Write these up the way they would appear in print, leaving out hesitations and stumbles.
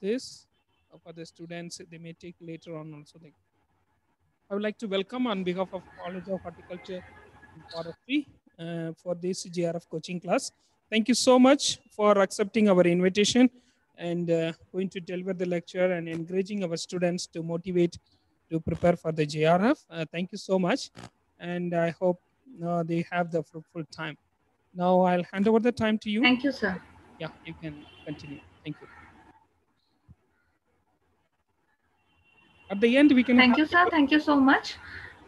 this for the students. They may take later on also. I would like to welcome on behalf of College of Horticulture and Forestry for this JRF coaching class. Thank you so much for accepting our invitation and going to deliver the lecture and encouraging our students to motivate to prepare for the JRF. Thank you so much. And I hope they have the fruitful time. Now I'll hand over the time to you. Thank you, sir. Yeah, you can continue. Thank you. At the end, we can Thank have you, sir. Thank you so much.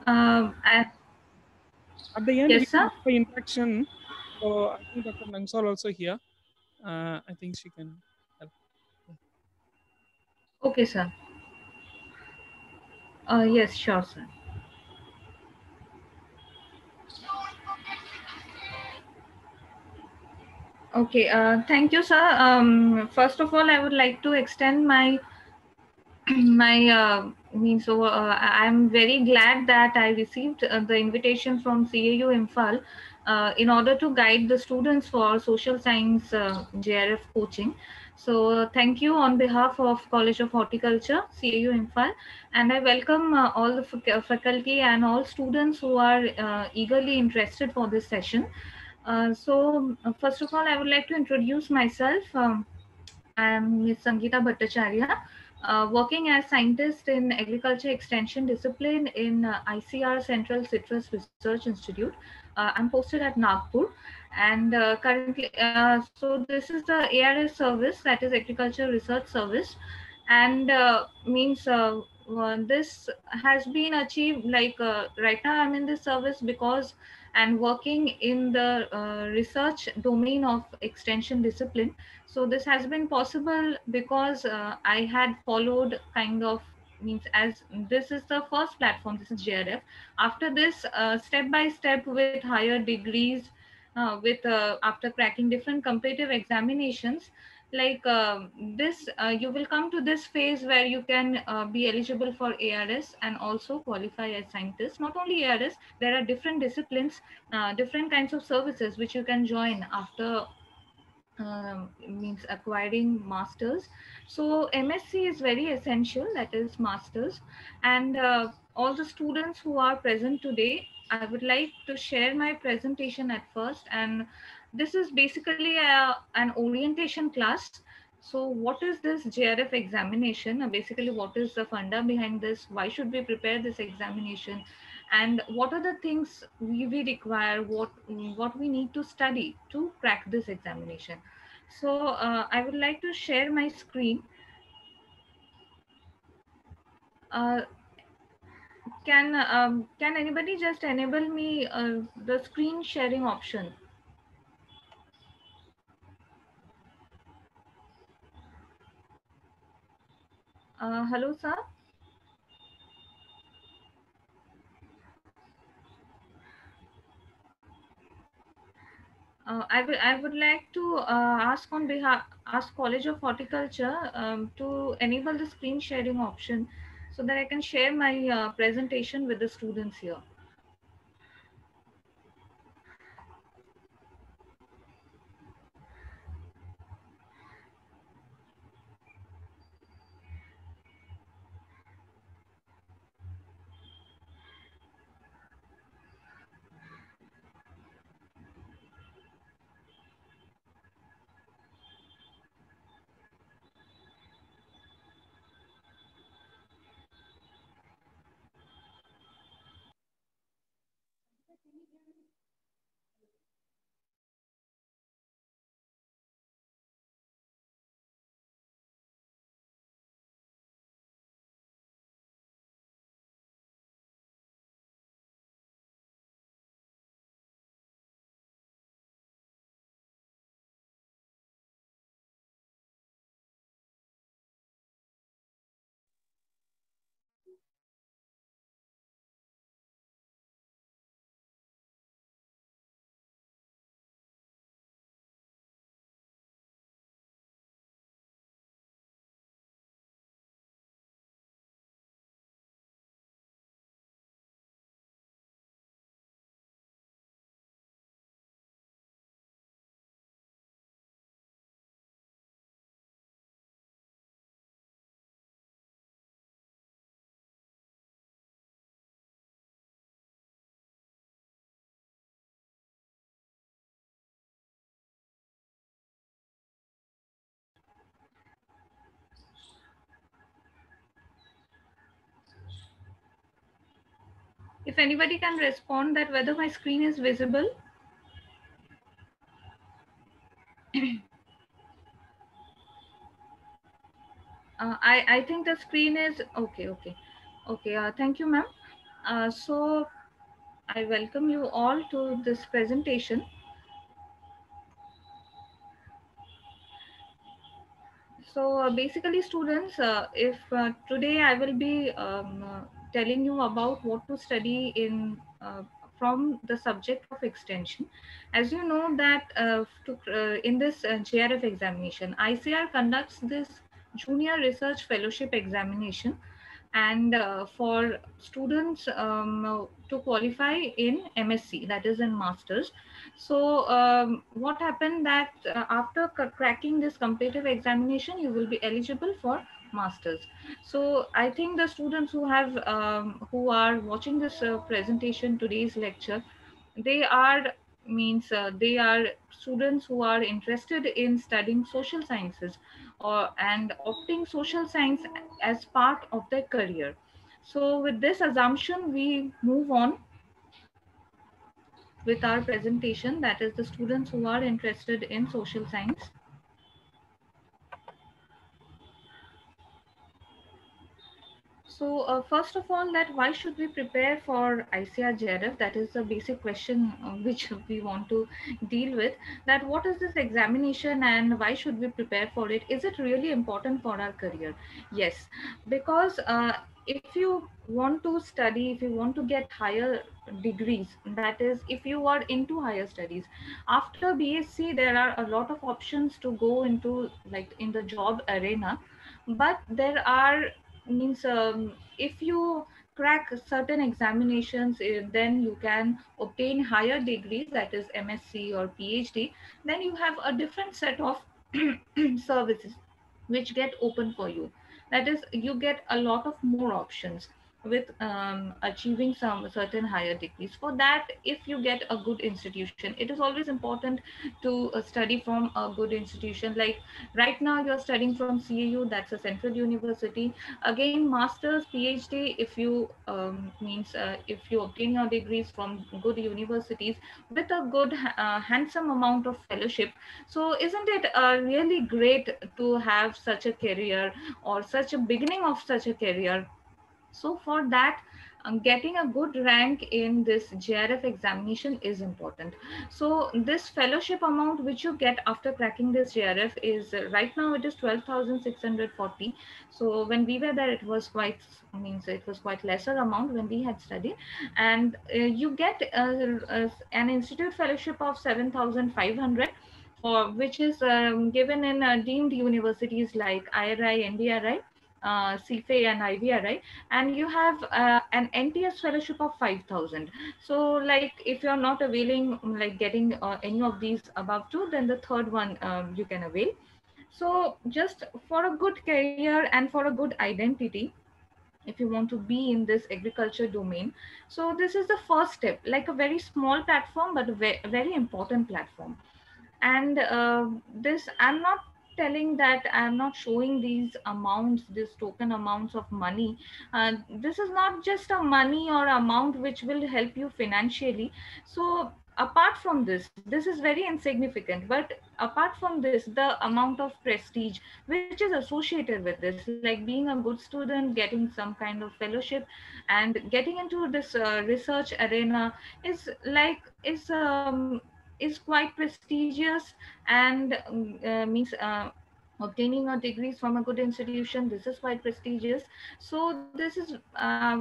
I, at the end we yes, can sir. have the interaction. So I think Dr. Nangsal also here. I think she can help. Okay, sir. Yes, sure, sir. Okay, thank you, sir. First of all, I would like to extend my I'm very glad that I received the invitation from CAU Imphal in order to guide the students for social science JRF coaching. So thank you on behalf of College of Horticulture, CAU Imphal, and I welcome all the faculty and all students who are eagerly interested for this session. First of all, I would like to introduce myself. I am Ms. Sangeeta Bhattacharjee, working as scientist in agriculture extension discipline in ICR Central Citrus Research Institute. I'm posted at Nagpur, and currently, so this is the ARS service, that is Agriculture Research Service, and this has been achieved right now. I'm in this service because and working in the research domain of extension discipline. So this has been possible because I had followed kind of means as this is the first platform, this is JRF. After this, step by step with higher degrees, with after cracking different competitive examinations, this, you will come to this phase where you can be eligible for ARS and also qualify as scientist. Not only ARS, there are different disciplines, different kinds of services which you can join after means acquiring masters. So MSc is very essential, that is masters. And all the students who are present today, I would like to share my presentation at first. And this is basically an orientation class. So what is this JRF examination? Basically, what is the funda behind this? Why should we prepare this examination? And what are the things we require, what we need to study to crack this examination? So I would like to share my screen. uh, can anybody just enable me the screen sharing option? Hello, sir. I would like to ask College of Horticulture to enable the screen sharing option so that I can share my presentation with the students here. if anybody can respond that whether my screen is visible. I think the screen is okay. Okay. Okay. Thank you, ma'am. So I welcome you all to this presentation. So basically, students, if today I will be telling you about what to study in from the subject of extension. As you know that in this JRF examination, ICR conducts this Junior Research Fellowship examination, and for students to qualify in MSc, that is in masters. So what happened that after cracking this competitive examination, you will be eligible for masters. So I think the students who are watching this presentation, today's lecture, they are they are students who are interested in studying social sciences, or and opting social science as part of their career. So with this assumption, we move on with our presentation, that is the students who are interested in social science. So first of all, that why should we prepare for ICR Jrf? That is the basic question which we want to deal with. That what is this examination and why should we prepare for it? Is it really important for our career? Yes, because if you want to study, if you want to get higher degrees, that is, if you are into higher studies, after BSc, there are a lot of options to go into, like in the job arena, but there are if you crack certain examinations, then you can obtain higher degrees, that is MSc or PhD. Then you have a different set of services which get open for you. That is, you get a lot of more options with achieving some certain higher degrees. For that, if you get a good institution, it is always important to study from a good institution. Like right now you're studying from CAU, that's a central university. Again, masters, PhD, if you if you obtain your degrees from good universities with a good handsome amount of fellowship, so isn't it really great to have such a career, or such a beginning of such a career? So for that, getting a good rank in this JRF examination is important. So this fellowship amount which you get after cracking this JRF is right now it is 12,640. So when we were there, it was it was quite lesser amount when we had studied, and you get an institute fellowship of 7,500, for which is given in deemed universities like IRI, NDRI, CFA and IVRI, and you have an NTS fellowship of 5,000. So like if you're not availing like getting any of these above two, then the third one you can avail. So just for a good career and for a good identity, if you want to be in this agriculture domain, so this is the first step, like a very small platform but a very important platform. And this, I'm not telling that, I'm not showing these amounts, these token amounts of money. This is not just a money or amount which will help you financially. So apart from this is very insignificant, but apart from this, the amount of prestige which is associated with this, like being a good student, getting some kind of fellowship, and getting into this research arena is like is quite prestigious. And obtaining a degrees from a good institution, this is quite prestigious. So this is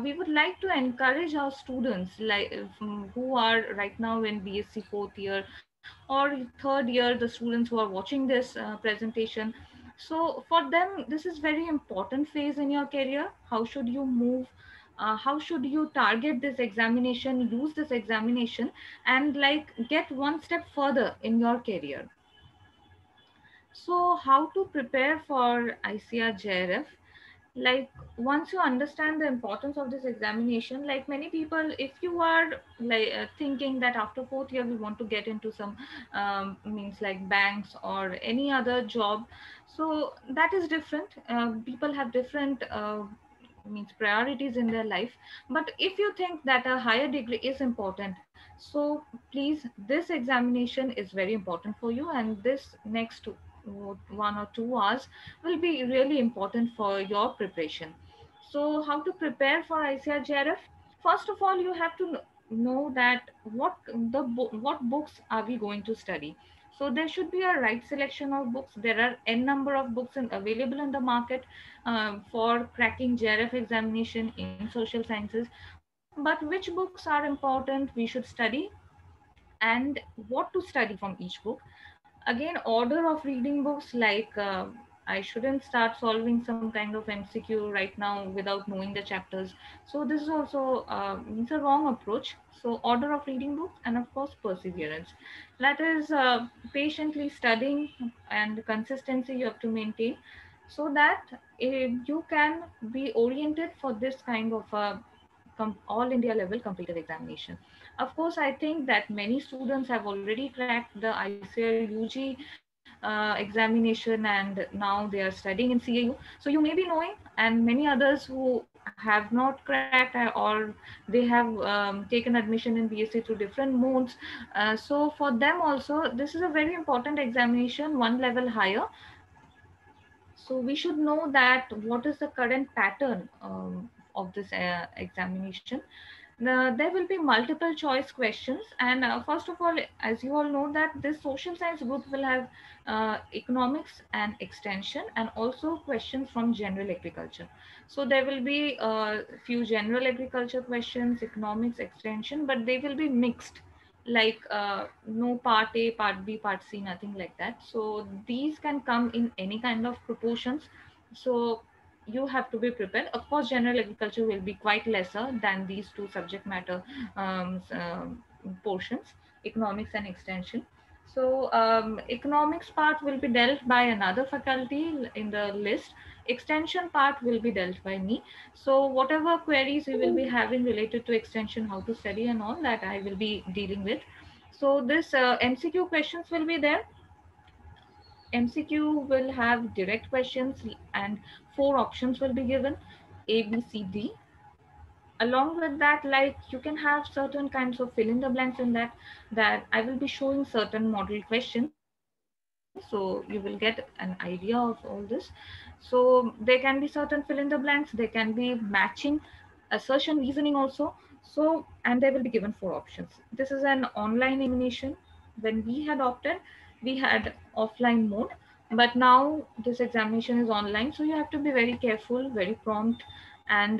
we would like to encourage our students, like who are right now in BSc fourth year or third year, the students who are watching this presentation. So for them, this is very important phase in your career. How should you move, how should you target this examination, use this examination, and like get one step further in your career. So how to prepare for ICR JRF? Like once you understand the importance of this examination, like many people, if you are like thinking that after fourth year we want to get into some like banks or any other job, so that is different. People have different means priorities in their life. But if you think that a higher degree is important, so please, this examination is very important for you, and this next 1 or 2 hours will be really important for your preparation. So how to prepare for ICAR Jrf? First of all, you have to know that what books are we going to study. So there should be a right selection of books. There are n number of books available in the market for cracking JRF examination in social sciences. But which books are important we should study, and what to study from each book. Again, order of reading books, like I shouldn't start solving some kind of MCQ right now without knowing the chapters. So this is also it's a wrong approach. So order of reading books, and of course perseverance, that is patiently studying, and consistency you have to maintain, so that you can be oriented for this kind of all India level competitive examination. Of course, I think that many students have already cracked the ICR UG examination, and now they are studying in CAU. So you may be knowing, and many others who have not cracked or they have taken admission in BSc through different modes. So for them also, this is a very important examination, one level higher. So we should know that what is the current pattern of this examination. There will be multiple choice questions, and first of all, as you all know, that this social science group will have economics and extension, and also questions from general agriculture. So there will be a few general agriculture questions, economics, extension, but they will be mixed, like no part A, part B, part C, nothing like that. So these can come in any kind of proportions. So you have to be prepared. Of course, general agriculture will be quite lesser than these two subject matter portions, economics and extension. So economics part will be dealt by another faculty in the list. Extension part will be dealt by me. So whatever queries you will be having related to extension, how to study and all that, I will be dealing with. So this MCQ questions will be there. MCQ will have direct questions, and four options will be given: A, B, C, D. Along with that, like, you can have certain kinds of fill in the blanks in that, that I will be showing certain model questions, so you will get an idea of all this. So there can be certain fill in the blanks, there can be matching, assertion, reasoning also. So, and they will be given four options. This is an online examination. When we had opted, we had offline mode, but now this examination is online, so you have to be very careful, very prompt. And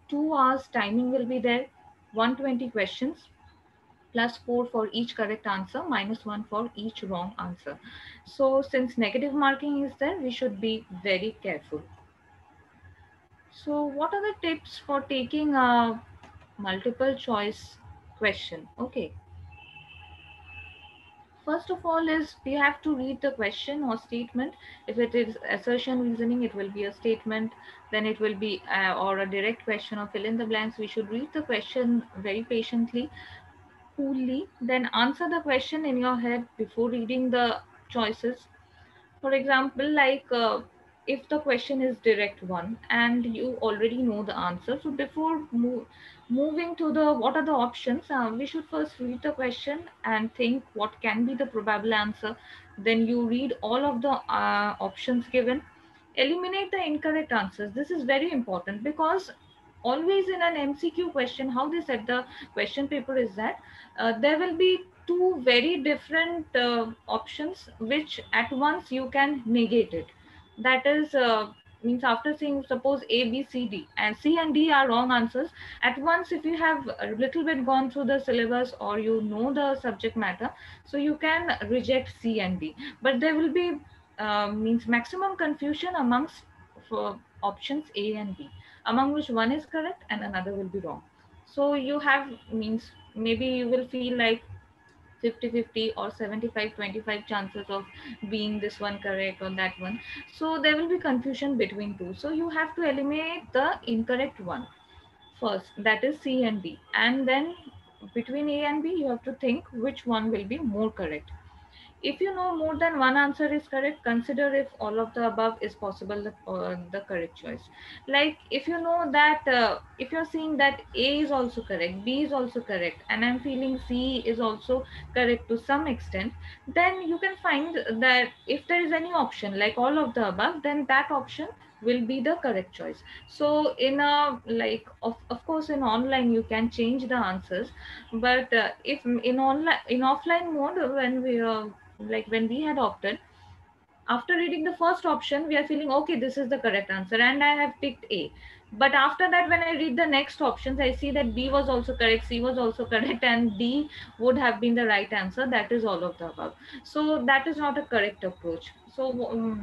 2 hours timing will be there, 120 questions, plus 4 for each correct answer, minus 1 for each wrong answer. So since negative marking is there, we should be very careful. So what are the tips for taking a multiple choice question? Okay, first of all is we have to read the question or statement. If it is assertion, reasoning, it will be a statement. Then it will be or a direct question or fill in the blanks. We should read the question very patiently, coolly, then answer the question in your head before reading the choices. For example, like if the question is direct one and you already know the answer, so before moving to the what are the options, we should first read the question and think what can be the probable answer. Then you read all of the options given, eliminate the incorrect answers. This is very important, because always in an MCQ question, how they set the question paper is that there will be two very different options which at once you can negate it. That is means after seeing, suppose A, B, C, D, and C and D are wrong answers. At once, if you have a little bit gone through the syllabus or you know the subject matter, so you can reject C and D. But there will be means maximum confusion amongst for options A and B, among which one is correct and another will be wrong. So you have, means maybe you will feel like 50-50 or 75-25 chances of being this one correct or that one. So there will be confusion between two. So you have to eliminate the incorrect one first, that is C and D. And then between A and B, you have to think which one will be more correct. If you know more than one answer is correct, consider if all of the above is possible, the correct choice. Like if you know that, if you're seeing that A is also correct, B is also correct, and I'm feeling C is also correct to some extent, then you can find that if there is any option like all of the above, then that option will be the correct choice. So in a like of course in online you can change the answers, but if in online in offline mode, when we like when we had opted, after reading the first option we are feeling okay, this is the correct answer and I have picked A. But after that, when I read the next options, I see that B was also correct, C was also correct, and D would have been the right answer, that is all of the above. So that is not a correct approach. So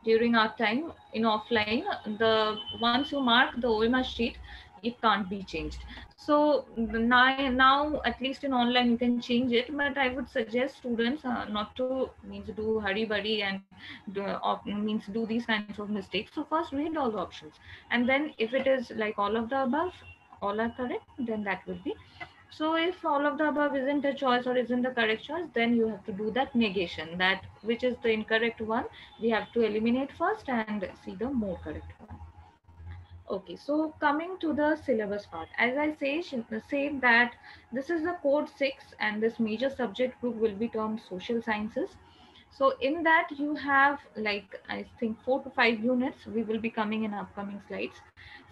during our time in offline, the once you mark the OMR sheet, it can't be changed. So now at least in online you can change it, but I would suggest students not to means do hurry burry and means do these kinds of mistakes. So first read all the options, and then if it is like all of the above, all are correct, then that will be. So if all of the above isn't a choice or isn't the correct choice, then you have to do that negation, that which is the incorrect one, we have to eliminate first and see the more correct one. Okay, so coming to the syllabus part, as I say that this is the code 6 and this major subject group will be termed social sciences. So in that you have like I think 4 to 5 units. We will be coming in upcoming slides.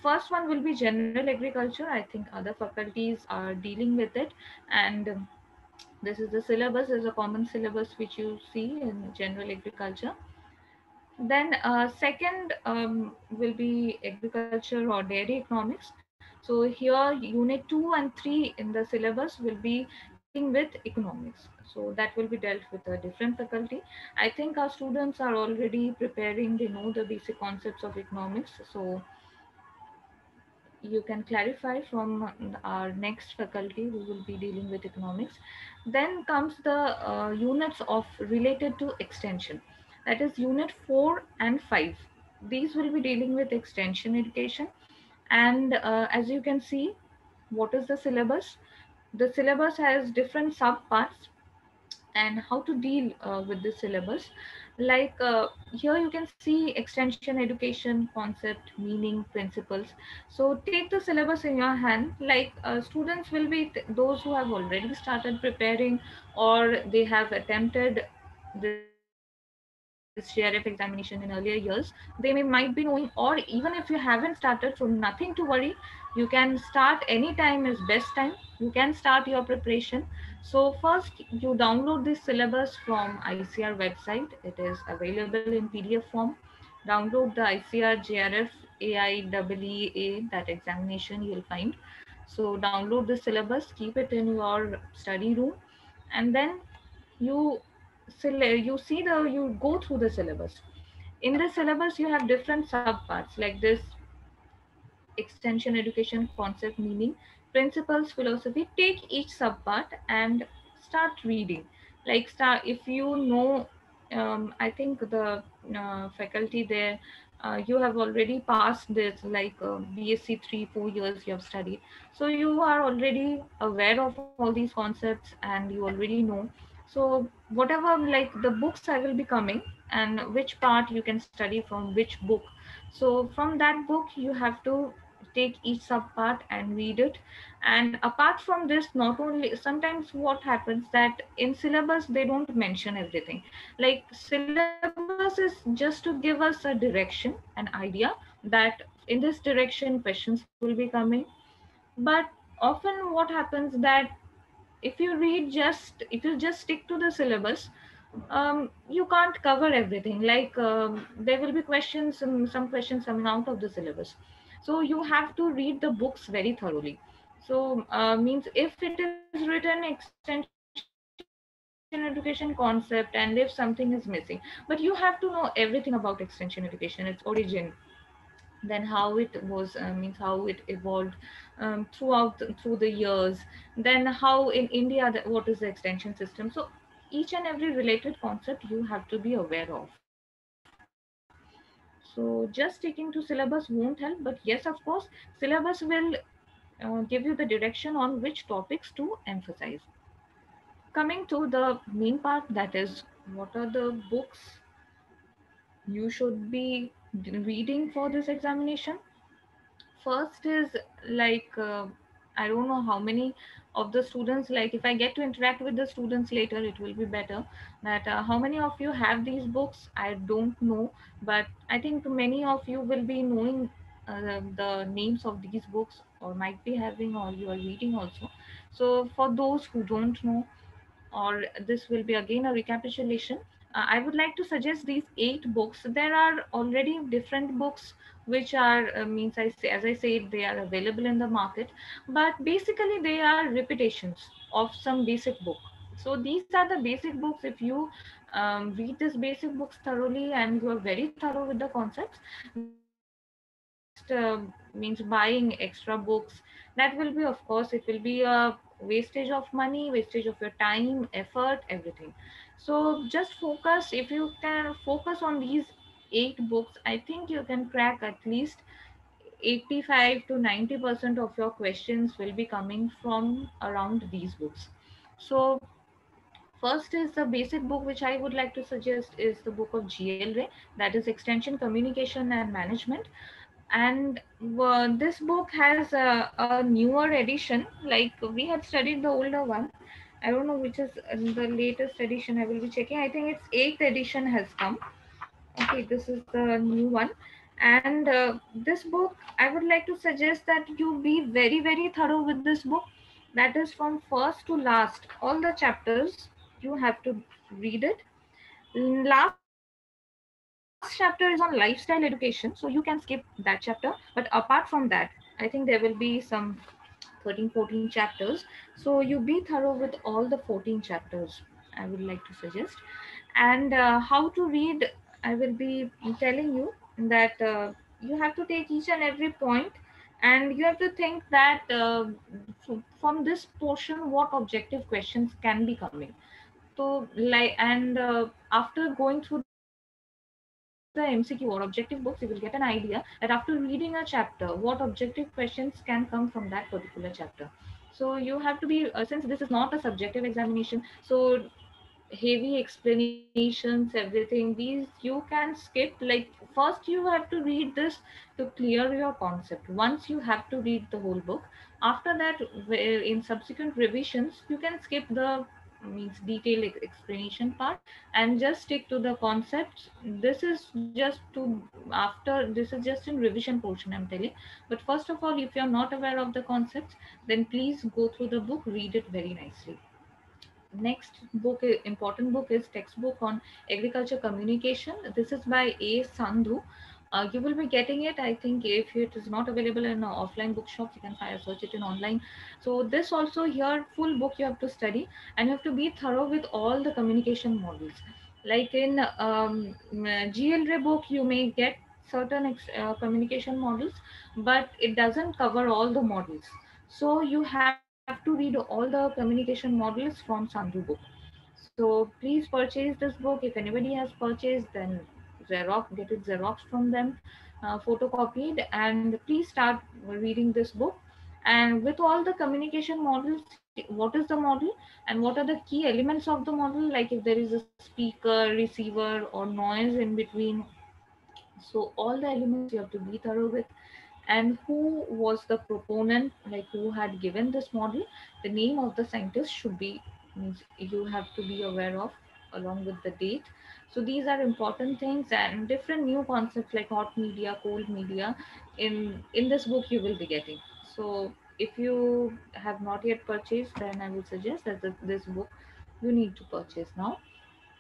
First one will be general agriculture. I think other faculties are dealing with it, and this is the syllabus, is a common syllabus which you see in general agriculture. Then second will be agriculture or dairy economics. So here unit 2 and 3 in the syllabus will be dealing with economics. So that will be dealt with a different faculty. I think our students are already preparing, they know the basic concepts of economics. So you can clarify from our next faculty who will be dealing with economics. Then comes the units of related to extension, that is unit 4 and 5. These will be dealing with extension education. And as you can see, what is the syllabus? The syllabus has different sub parts and how to deal with the syllabus. Like here you can see extension education concept, meaning, principles. So take the syllabus in your hand. Like students will be those who have already started preparing, or they have attempted this JRF examination in earlier years. They might be knowing, or even if you haven't started, so nothing to worry. You can start anytime is best time. You can start your preparation. So first you download this syllabus from ICR website. It is available in PDF form. Download the ICR Jrf AIEEA, that examination you'll find. So download the syllabus, keep it in your study room, and then you you go through the syllabus. In the syllabus you have different subparts like this: extension education, concept, meaning, principles, philosophy. Take each subpart and start reading. Like start if you know, I think the faculty there, you have already passed this like BSc 3 4 years you have studied, so you are already aware of all these concepts and you already know. So whatever, like the books I will be coming and which part you can study from which book, so from that book you have to take each subpart and read it. And apart from this, not only, sometimes what happens that in syllabus they don't mention everything. Like syllabus is just to give us a direction, an idea, that in this direction questions will be coming. But often what happens that if you just stick to the syllabus, you can't cover everything. Like there will be questions, some questions coming out of the syllabus, so you have to read the books very thoroughly. So means if it is written extension education concept and if something is missing, but you have to know everything about extension education, its origin, then how it was means how it evolved throughout through the years, then how in India what is the extension system. So each and every related concept you have to be aware of. So just sticking to syllabus won't help, but yes, of course, syllabus will give you the direction on which topics to emphasize. Coming to the main part, that is, what are the books you should be reading for this examination? First is like I don't know how many of the students, like if I get to interact with the students later, it will be better. That how many of you have these books, I don't know, but I think many of you will be knowing the names of these books, or might be having, or you are reading also. So for those who don't know, or this will be again a recapitulation. I would like to suggest these 8 books. There are already different books which are means I say, as I said, they are available in the market, but basically they are repetitions of some basic book. So these are the basic books. If you read these basic books thoroughly and you are very thorough with the concepts, then just means buying extra books, that will be, of course, it will be a wastage of money, wastage of your time, effort, everything. So just focus. If you can focus on these 8 books, I think you can crack at least 85 to 90% of your questions will be coming from around these books. So first is the basic book which I would like to suggest is the book of GLRA, that is Extension, Communication and Management. And this book has a newer edition. Like we had studied the older one. I don't know which is the latest edition. I will be checking. I think its 8th edition has come. Okay, this is the new one. And this book, I would like to suggest that you be very, very thorough with this book. That is from first to last. All the chapters, you have to read it. Last chapter is on lifestyle education, so you can skip that chapter. But apart from that, I think there will be some 13, 14 chapters. So you be thorough with all the 14 chapters, I would like to suggest. And how to read, I will be telling you that you have to take each and every point, and you have to think that from this portion what objective questions can be coming. So like, and after going through the MCQ or objective books, you will get an idea that after reading a chapter, what objective questions can come from that particular chapter. So you have to be since this is not a subjective examination, so heavy explanations, everything, these you can skip. Like first you have to read this to clear your concept. Once you have to read the whole book, after that in subsequent revisions you can skip the means detailed explanation part and just stick to the concepts. This is just to after, this is just in revision portion I'm telling. But first of all, if you're not aware of the concepts, then please go through the book, read it very nicely. Next book, important book, is textbook on agriculture communication. This is by A Sandhu. You will be getting it, I think. If it is not available in offline bookshops, you can search it in online. So this also, here full book you have to study, and you have to be thorough with all the communication models. Like in GLRA book you may get certain communication models, but it doesn't cover all the models. So you have to read all the communication models from Sandhu book. So please purchase this book. If anybody has purchased, then get it Xerox from them, photocopied, and please start reading this book. And with all the communication models, what is the model and what are the key elements of the model? Like if there is a speaker, receiver, or noise in between, so all the elements you have to be thorough with. And who was the proponent, like who had given this model, the name of the scientist should be, means you have to be aware of, along with the date. So these are important things, and different new concepts like hot media, cold media, in this book you will be getting. So if you have not yet purchased, then I would suggest that this book you need to purchase now.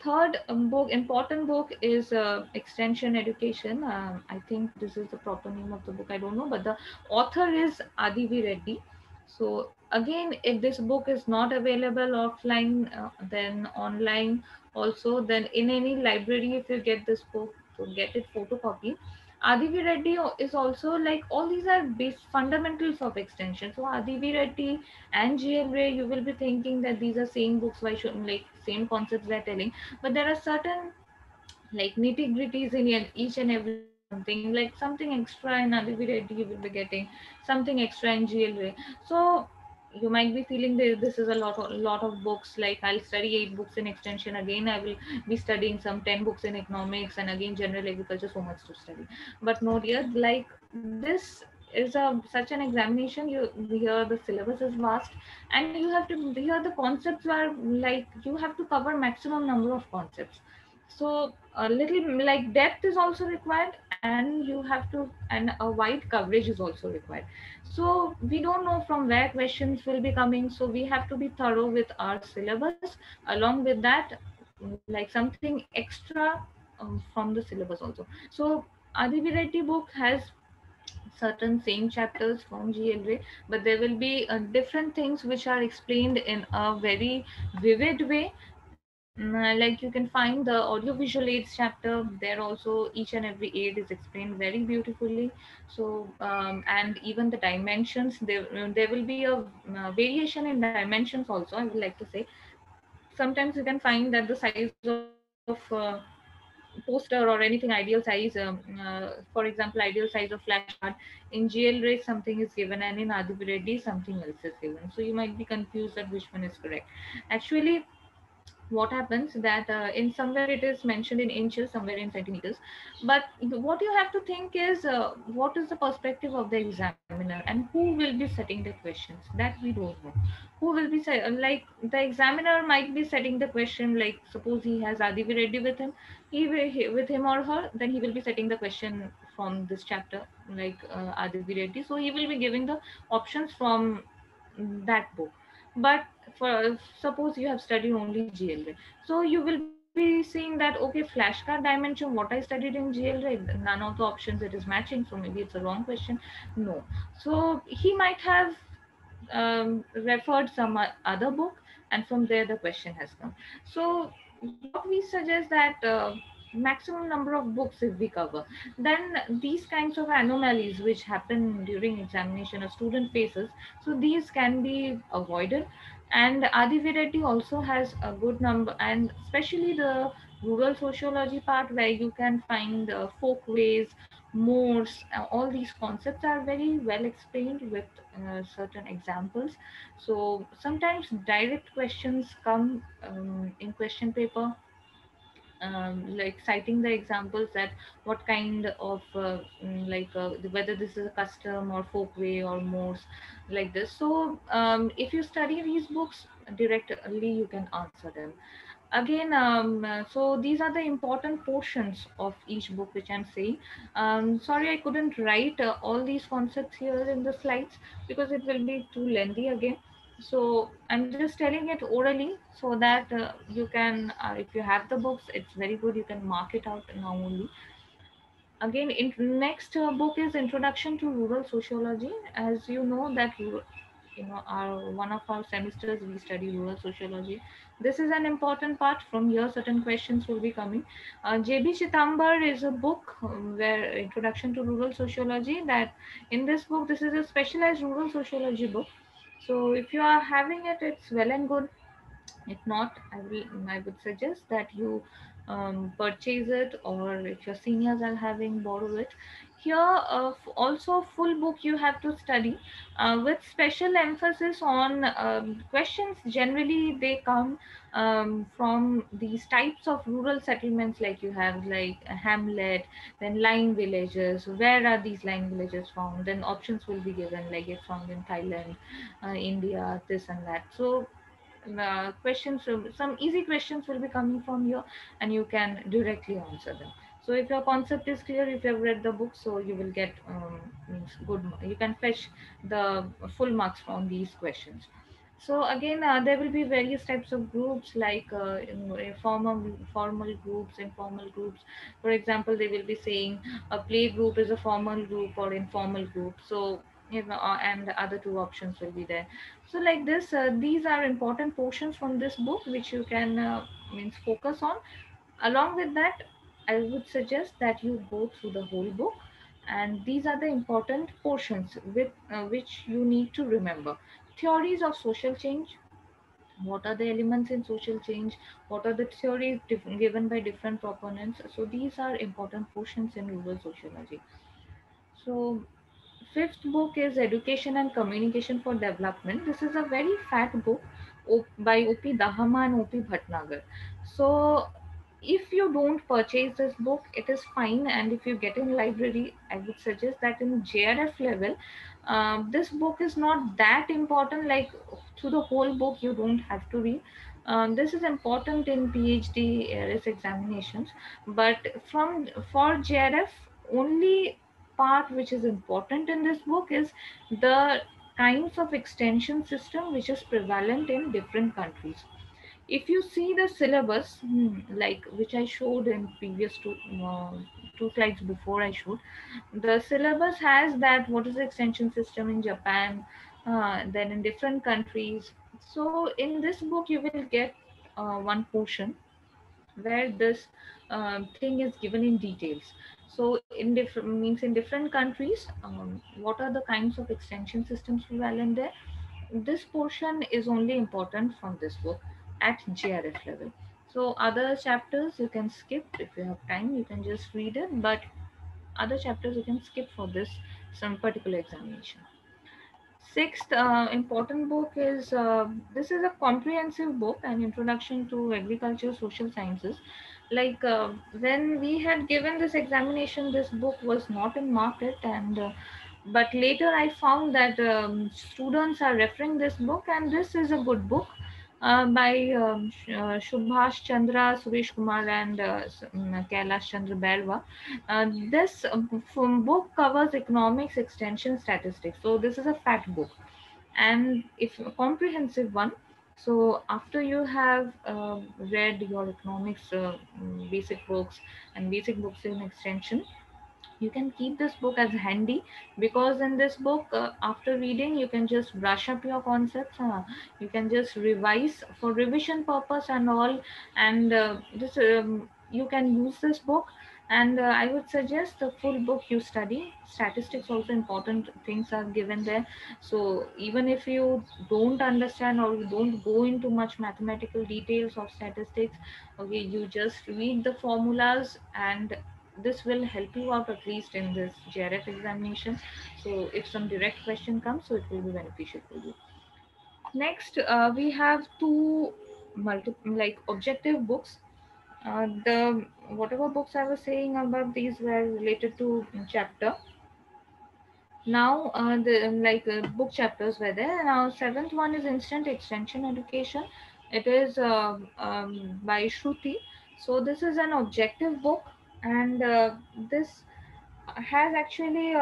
Third book, important book, is Extension Education. I think this is the proper name of the book. I don't know, but the author is Adivi Reddy. So again, if this book is not available offline, then online also. Then in any library, if you get this book, to get it photocopied. Adivi Reddy is also, like, all these are base fundamentals of extension. So Adivi Reddy and GLRA, you will be thinking that these are same books. Why shouldn't, like, same concepts they're telling? But there are certain, like, nitty gritties in each and every book. Something extra in Adivi Reddy you will be getting, something extra in GLRA. So you might be feeling that this is a lot of books. Like, I'll study 8 books in extension, again I will be studying some 10 books in economics, and again general agriculture, so much to study. But no dear, like, this is a such an examination. You here the syllabus is vast, and you have to here the concepts are like, you have to cover maximum number of concepts. So a little like depth is also required, and you have to, and a wide coverage is also required. So we don't know from where questions will be coming, so we have to be thorough with our syllabus. Along with that, like something extra from the syllabus also. So Adi Variety book has certain same chapters from GLA, but there will be different things which are explained in a very vivid way. Like, you can find the audio visual aids chapter there also. Each and every aid is explained very beautifully. So and even the dimensions, there will be a variation in dimensions also, I would like to say. Sometimes you can find that the size of poster or anything ideal size, for example, ideal size of flashcard, in GL rate something is given, and in Adiviredi something else is given, so you might be confused that which one is correct. Actually, what happens that in somewhere it is mentioned in inches, somewhere in centimeters. But what you have to think is, what is the perspective of the examiner, and who will be setting the questions, that we don't know. Who will be like, the examiner might be setting the question, like suppose he has Adivi Reddy with him. With him or her, then he will be setting the question from this chapter, like Adivi Reddy, so he will be giving the options from that book. But for suppose you have studied only GLA, so you will be seeing that, okay, flashcard dimension, what I studied in GLA, none of the options it is matching, so maybe it's a wrong question. No. So he might have referred some other book, and from there the question has come. So what we suggest that maximum number of books if we cover, then these kinds of anomalies which happen during examination a student faces, so these can be avoided. And Adi Variety also has a good number, and especially the rural sociology part, where you can find folkways, modes, all these concepts are very well explained with certain examples. So sometimes direct questions come in question paper, like citing the examples that what kind of whether this is a custom or folkway or modes, like this. So if you study these books directly, you can answer them. Again, so these are the important portions of each book which I'm saying. Sorry, I couldn't write all these concepts here in the slides because it will be too lengthy again. So I'm just telling it orally, so that you can, if you have the books, it's very good, you can mark it out now only. Again, next book is Introduction to Rural Sociology. As you know that our one of our semesters we study rural sociology. This is an important part. From here certain questions will be coming. JB Chitambar is a book where Introduction to Rural Sociology, that in this book this is a specialized rural sociology book. So if you are having it, it's well and good. If not, I would suggest that you purchase it, or if your seniors are having, borrow it. Here, also full book you have to study with special emphasis on questions. Generally, they come from these types of rural settlements, like you have like a hamlet, then line villages. Where are these line villages found? Then options will be given, like it's found in Thailand, India, this and that. So questions, some easy questions will be coming from here, and you can directly answer them. So if your concept is clear, if you have read the book, so you will get means good, you can fetch the full marks from these questions. So again, there will be various types of groups, like formal groups, informal groups. For example, they will be saying a play group is a formal group or informal group. So and the other two options will be there. So like this, these are important portions from this book which you can means focus on. Along with that, I would suggest that you go through the whole book, and these are the important portions with which you need to remember. Theories of social change. What are the elements in social change? What are the theories given by different proponents? So these are important portions in rural sociology. So Fifth book is Education and Communication for Development. This is a very fat book by OP Dahama and OP Bhatnagar. So if you don't purchase this book, it is fine. And if you get in library, I would suggest that in JRF level, this book is not that important. Like through the whole book, you don't have to read. This is important in PhD ARS examinations, but from for JRF, only part which is important in this book is the kinds of extension system which is prevalent in different countries. If you see the syllabus, like which I showed in previous two slides before I showed, the syllabus has that what is the extension system in Japan, then in different countries. So in this book you will get one portion where this thing is given in details. So in different means in different countries, what are the kinds of extension systems prevalent there. This portion is only important from this book at JRF level. So other chapters you can skip. If you have time you can just read it, but other chapters you can skip for this some particular examination. Sixth important book is this is a comprehensive book, an introduction to agriculture, social sciences. Like when we had given this examination, this book was not in market, and but later I found that students are referring this book, and this is a good book by Subhash Chandra, Suresh Kumar, and Kailash Chandra Berwa. This book covers economics, extension, statistics. So this is a fact book, and if a comprehensive one. So after you have read your economics basic books and basic books in extension, you can keep this book as handy, because in this book after reading you can just brush up your concepts, you can just revise for revision purpose and all. And this you can use this book. And I would suggest the full book you study. Statistics also important things are given there. So even if you don't understand or you don't go into much mathematical details of statistics, okay, you just read the formulas, and this will help you out at least in this JRF examination. So if some direct question comes, so it will be beneficial for you. Next, we have two like objective books. The whatever books I was saying about these were related to chapter. Now the like book chapters were there. Now seventh one is instant extension education. It is by Shruti. So this is an objective book, and this has actually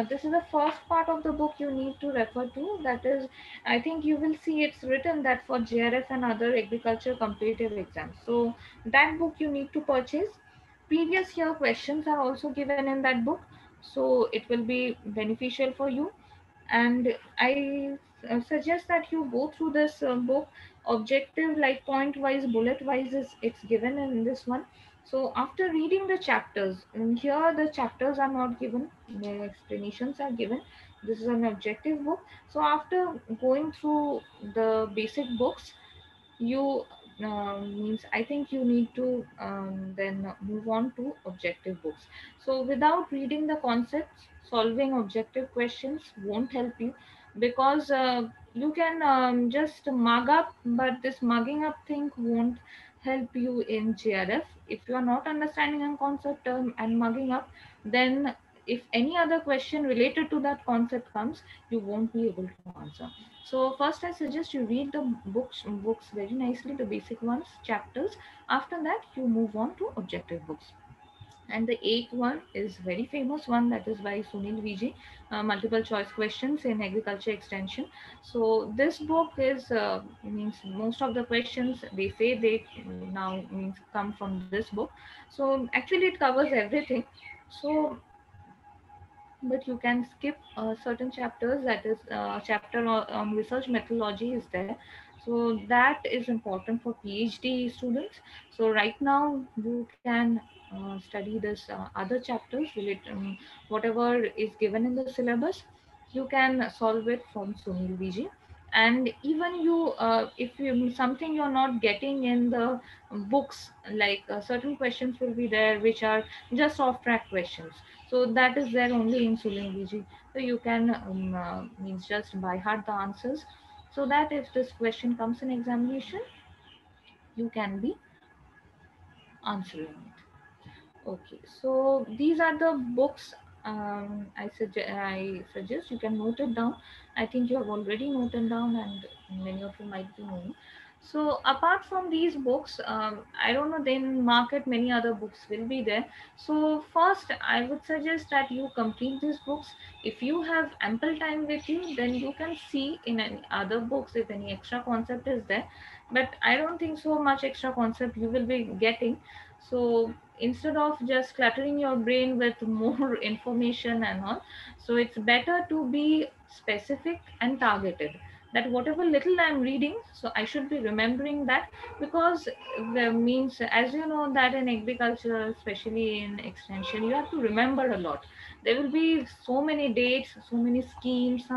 this is the first part of the book you need to refer to. That is, I think you will see it's written that for JRF and other agriculture competitive exams. So that book you need to purchase. Previous year questions are also given in that book, so it will be beneficial for you. And I suggest that you go through this book objective, like point wise, bullet wise is it's given in this one. So after reading the chapters, and here the chapters are not given, the explanations are given. This is an objective book. So after going through the basic books, you means I think you need to then move on to objective books. So without reading the concepts, solving objective questions won't help you, because you can just mug up, but this mugging up thing won't help you in JRF. If you are not understanding a concept and mugging up, then if any other question related to that concept comes, you won't be able to answer. So first I suggest you read the books very nicely, the basic ones, chapters. After that you move on to objective books. And the eighth one is very famous one, that is by Sunil Vijay, multiple choice questions in agriculture extension. So this book is means most of the questions they say they now means come from this book. So actually it covers everything. So but you can skip certain chapters. That is chapter on research methodology is there, so that is important for PhD students. So right now you can study this other chapters relate whatever is given in the syllabus. You can solve it from Sunil Vijay. And even you if you something you're not getting in the books, like certain questions will be there which are just off track questions. So that is there only in Suling BG. So you can means just by heart the answers, so that if this question comes in examination, you can be answering it. Okay, so these are the books. I suggest you can note it down. I think you have already noted down, and many of you might be knowing. So apart from these books, I don't know. Then market many other books will be there. So first, I would suggest that you complete these books. If you have ample time with you, then you can see in any other books if any extra concept is there. But I don't think so much extra concept you will be getting. So instead of just cluttering your brain with more information and all, so it's better to be specific and targeted, that whatever little I'm reading, so I should be remembering that. Because means, as you know, that in agriculture, especially in extension, you have to remember a lot. There will be so many dates, so many schemes,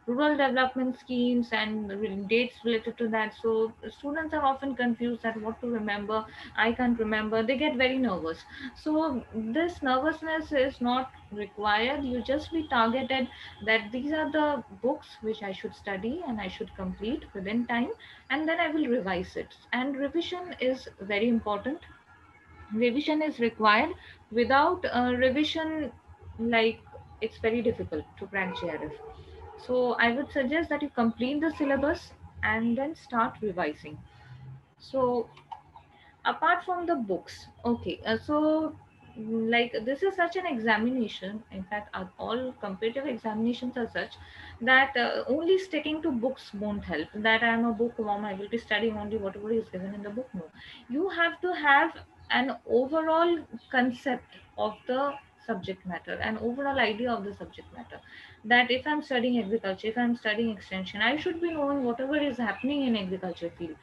rural development schemes, and dates related to that. So students are often confused at what to remember. I can't remember. They get very nervous. So this nervousness is not required. You just be targeted that these are the books which I should study and I should complete within time, and then I will revise it. And revision is very important. Revision is required. Without revision, like, it's very difficult to crack JRF. So I would suggest that you complete the syllabus and then start revising. So apart from the books, okay, like, this is such an examination. In fact, all competitive examinations are such that only sticking to books won't help. That I am a bookworm, I will be studying only whatever is given in the book. No, you have to have an overall concept of the subject matter, an overall idea of the subject matter. That if I'm studying agriculture, if I'm studying extension, I should be knowing whatever is happening in agriculture field.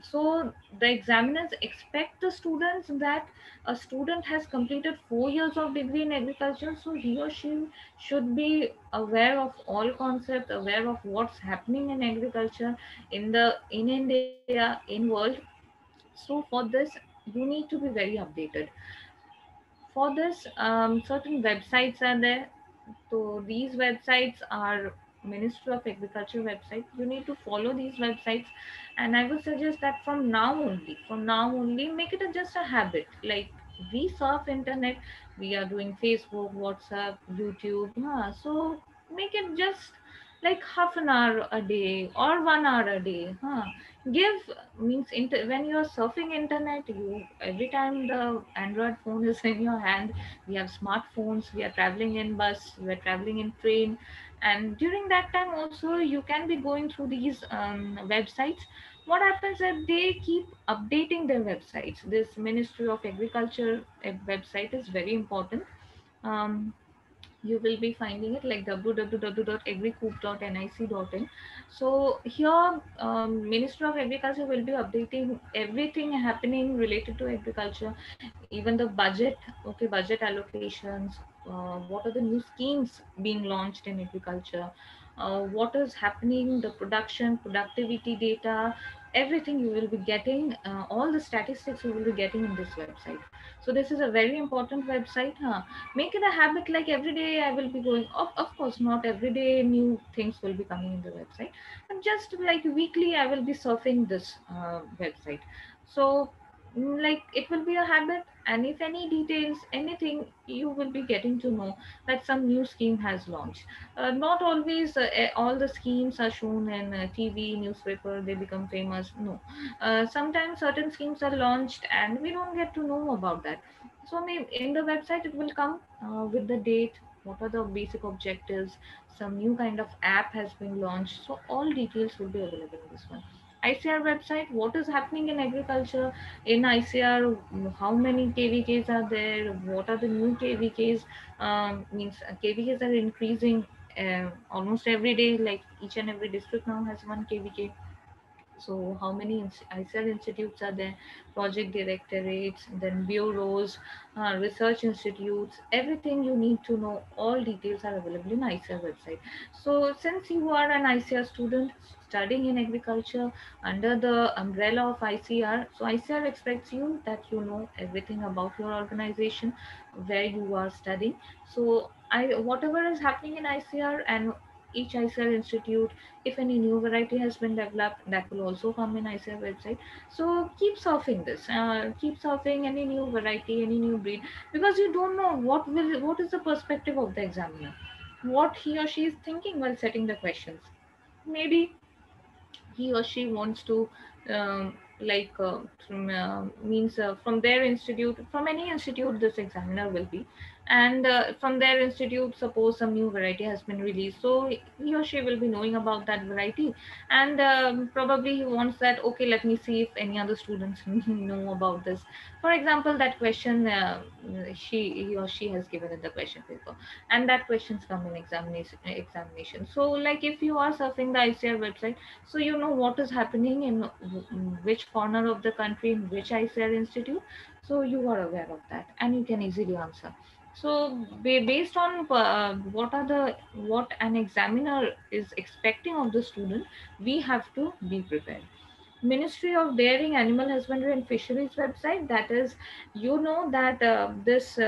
So the examiners expect the students that a student has completed 4 years of degree in agriculture, so he or she should be aware of all concepts, aware of what's happening in agriculture in India, in world. So for this, you need to be very updated. For this, certain websites are there. So these websites are Ministry of Agriculture website. You need to follow these websites, and I would suggest that from now only, make it just a habit. Like, we surf internet, we are doing Facebook, WhatsApp, YouTube. So make it just like half an hour a day or 1 hour a day. Give means when you are surfing internet, you every time the Android phone is in your hand, we have smartphones, we are traveling in bus, we are traveling in train, and during that time also you can be going through these websites. What happens is they keep updating their websites. This Ministry of Agriculture website is very important. um, you will be finding it like www.agricoop.nic.in. So here, Minister of Agriculture will be updating everything happening related to agriculture, even the budget. Okay, budget allocations, what are the new schemes being launched in agriculture, what is happening, the production productivity data, everything you will be getting, all the statistics you will be getting in this website. So this is a very important website. Make it a habit, like every day I will be going. Of course, not every day new things will be coming in the website, but just like weekly I will be surfing this website. So like, it will be a habit, and if any details, anything, you will be getting to know that some new scheme has launched. Not always all the schemes are shown in TV newspaper, they become famous. No, sometimes certain schemes are launched and we don't get to know about that. So maybe in the website it will come with the date, what are the basic objectives, some new kind of app has been launched. So all details will be available in this one. ICR website, what is happening in agriculture in ICR, how many KVKs are there, what are the new KVKs, means KVKs are increasing almost every day, like each and every district now has one KVK. So how many ICAR institutes are there, project directorates, then bureaus, research institutes, everything you need to know, all details are available in ICAR website. So since you are an ICAR student studying in agriculture under the umbrella of ICR, so ICR expects you that you know everything about your organization where you are studying. So whatever is happening in ICR and each ICR institute, if any new variety has been developed, that will also come in ICR website. So keep surfing this, keep surfing any new variety, any new breed, because you don't know what is the perspective of the examiner, what he or she is thinking while setting the questions. Maybe he or she wants to like means from their institute, from any institute this examiner will be, and from their institute suppose some new variety has been released, so he or she will be knowing about that variety, and probably he wants that, okay, let me see if any other students know about this. For example, that question he or she has given in the question paper, and that questions come in examination. So like if you are surfing the ICR website, so you know what is happening in which corner of the country, in which ICR institute, so you are aware of that and you can easily answer. So based on what an examiner is expecting of the student, we have to be prepared. Ministry of Dairying, Animal Husbandry and Fisheries website, that is, you know that this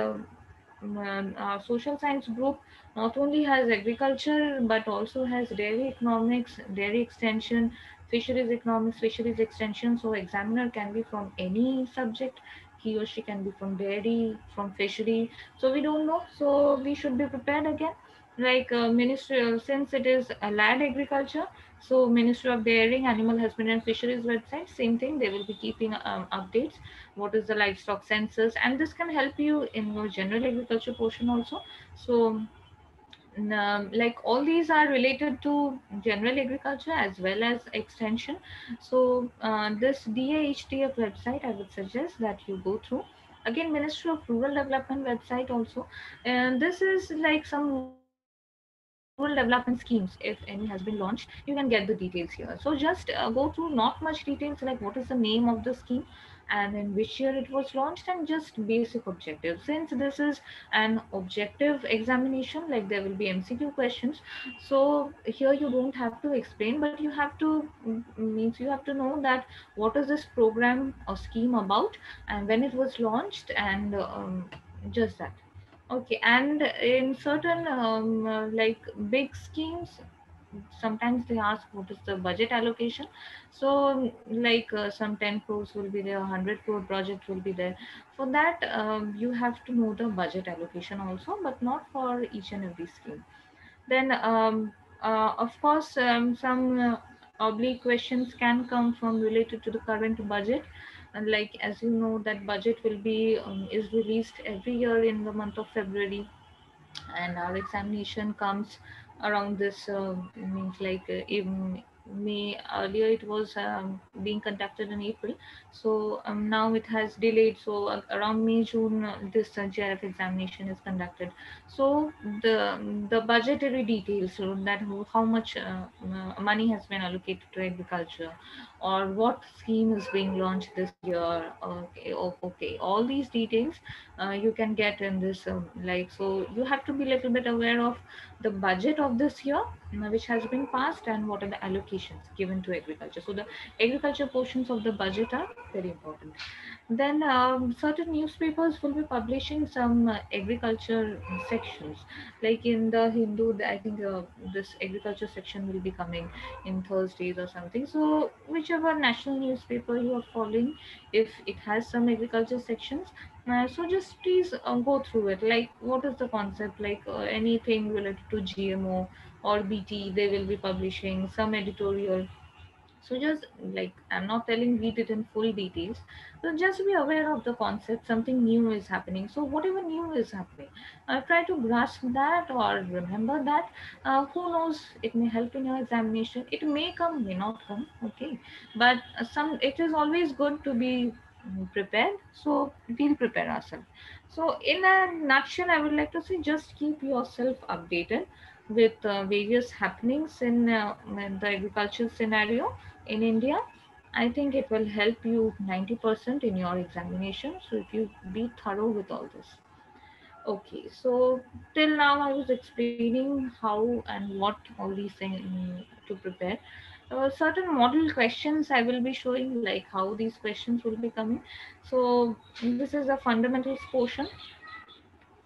social science group not only has agriculture but also has dairy economics, dairy extension, fisheries economics, fisheries extension. So examiner can be from any subject, he or she can be from dairy, from fishery, so we don't know, so we should be prepared again. Like ministry, since it is allied agriculture, so Ministry of Dairying, Animal Husbandry and Fisheries website, same thing, they will be keeping updates, what is the livestock census, and this can help you in your general agriculture portion also. So like all these are related to general agriculture as well as extension. So this DAHTF website, I would suggest that you go through. Again, Ministry of Rural Development website also, and this is like some rural development schemes. If any has been launched, you can get the details here. So just go through, not much details like what is the name of the scheme and in which year it was launched, and just basic objectives. Since this is an objective examination, like there will be MCQ questions, so here you don't have to explain, but you have to means you have to know that what is this program or scheme about and when it was launched, and just that. Okay, and in certain like big schemes, sometimes they ask what is the budget allocation. So like some 10 crores will be there, 100 crore project will be there. For that, you have to know the budget allocation also, but not for each and every scheme. Then of course some oblique questions can come from related to the current budget, and like as you know that budget will be is released every year in the month of February, and our examination comes around this means like in May. Earlier it was being conducted in April, so now it has delayed. So around May June this JRF examination is conducted. So the budgetary details, so that how much money has been allocated to agriculture, or what scheme is being launched this year. Okay, okay, all these details you can get in this like, so you have to be a little bit aware of the budget of this year which has been passed, and what are the allocations given to agriculture. So the agriculture portions of the budget are very important. Then certain newspapers will be publishing some agriculture sections, like in the Hindu, I think this agriculture section will be coming in Thursdays or something. So whichever national newspaper you are following, if it has some agriculture sections, so just please go through it. Like what is the concept? Like anything related to GMO or BT, they will be publishing some editorial. So just like, I'm not telling read it in full details, so just be aware of the concept, something new is happening. So whatever new is happening, try to grasp that or remember that. Who knows, it may help in your examination, it may come, may not come, okay, but some, it is always good to be prepared, so we'll prepare ourselves. So in a nutshell, I would like to say, just keep yourself updated with various happenings in the agricultural scenario in India. I think it will help you 90% in your examination. So if you be thorough with all this. Okay, so till now I was explaining how and what all these things to prepare. Certain model questions I will be showing, like how these questions will be coming. So this is a fundamentals portion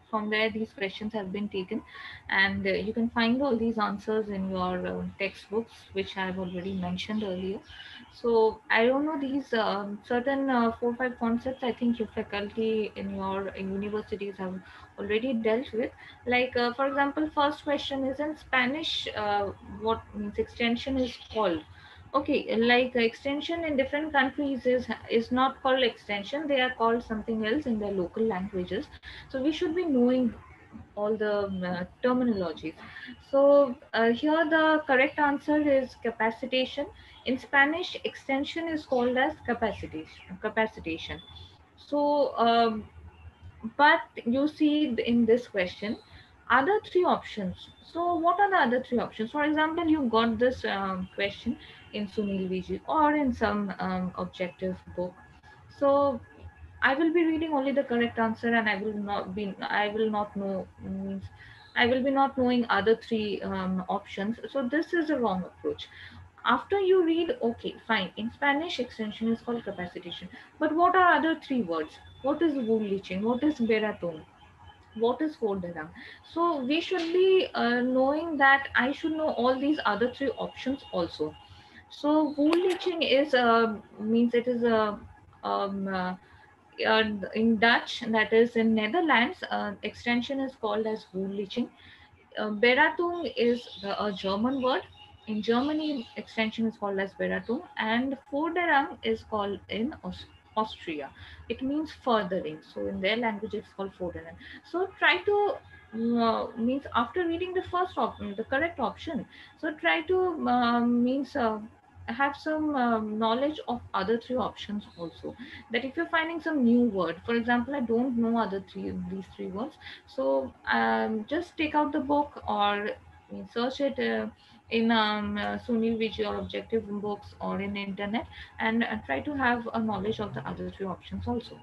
from where these questions have been taken, and you can find all these answers in your textbooks, which I have already mentioned earlier. So I don't know these certain 4 5 concepts I think your faculty in your universities have already dealt with. Like for example, first question is in Spanish, what means extension is called. Okay, like extension in different countries is not called extension, they are called something else in their local languages. So we should be knowing all the terminologies. So here the correct answer is capacitation. In Spanish, extension is called as capacitation. So but you see in this question other three options. So what are the other three options? For example, you got this question in Sunil Viji or in some objective book. So I will be reading only the correct answer, and I will not know, means I will be not knowing other three options. So this is a wrong approach. After you read, okay, fine. In Spanish, extension is called capacitation. But what are other three words? What is wool leaching? What is beratung? What is forderang? So we should be knowing that I should know all these other three options also. So wool leaching is means it is a um, uh, in Dutch, that is in Netherlands, extension is called as wool leaching. Beratung is a German word. In Germany, extension is called as Beratung, and Forderung is called in Austria. It means furthering. So in their language, it's called Forderung. So try to means after reading the first option, the correct option. So try to means have some knowledge of other three options also. That if you're finding some new word, for example, I don't know other three these three words, so just take out the book or search it in Sunil Vijay or objective books or in internet, and try to have a knowledge of the other three options also.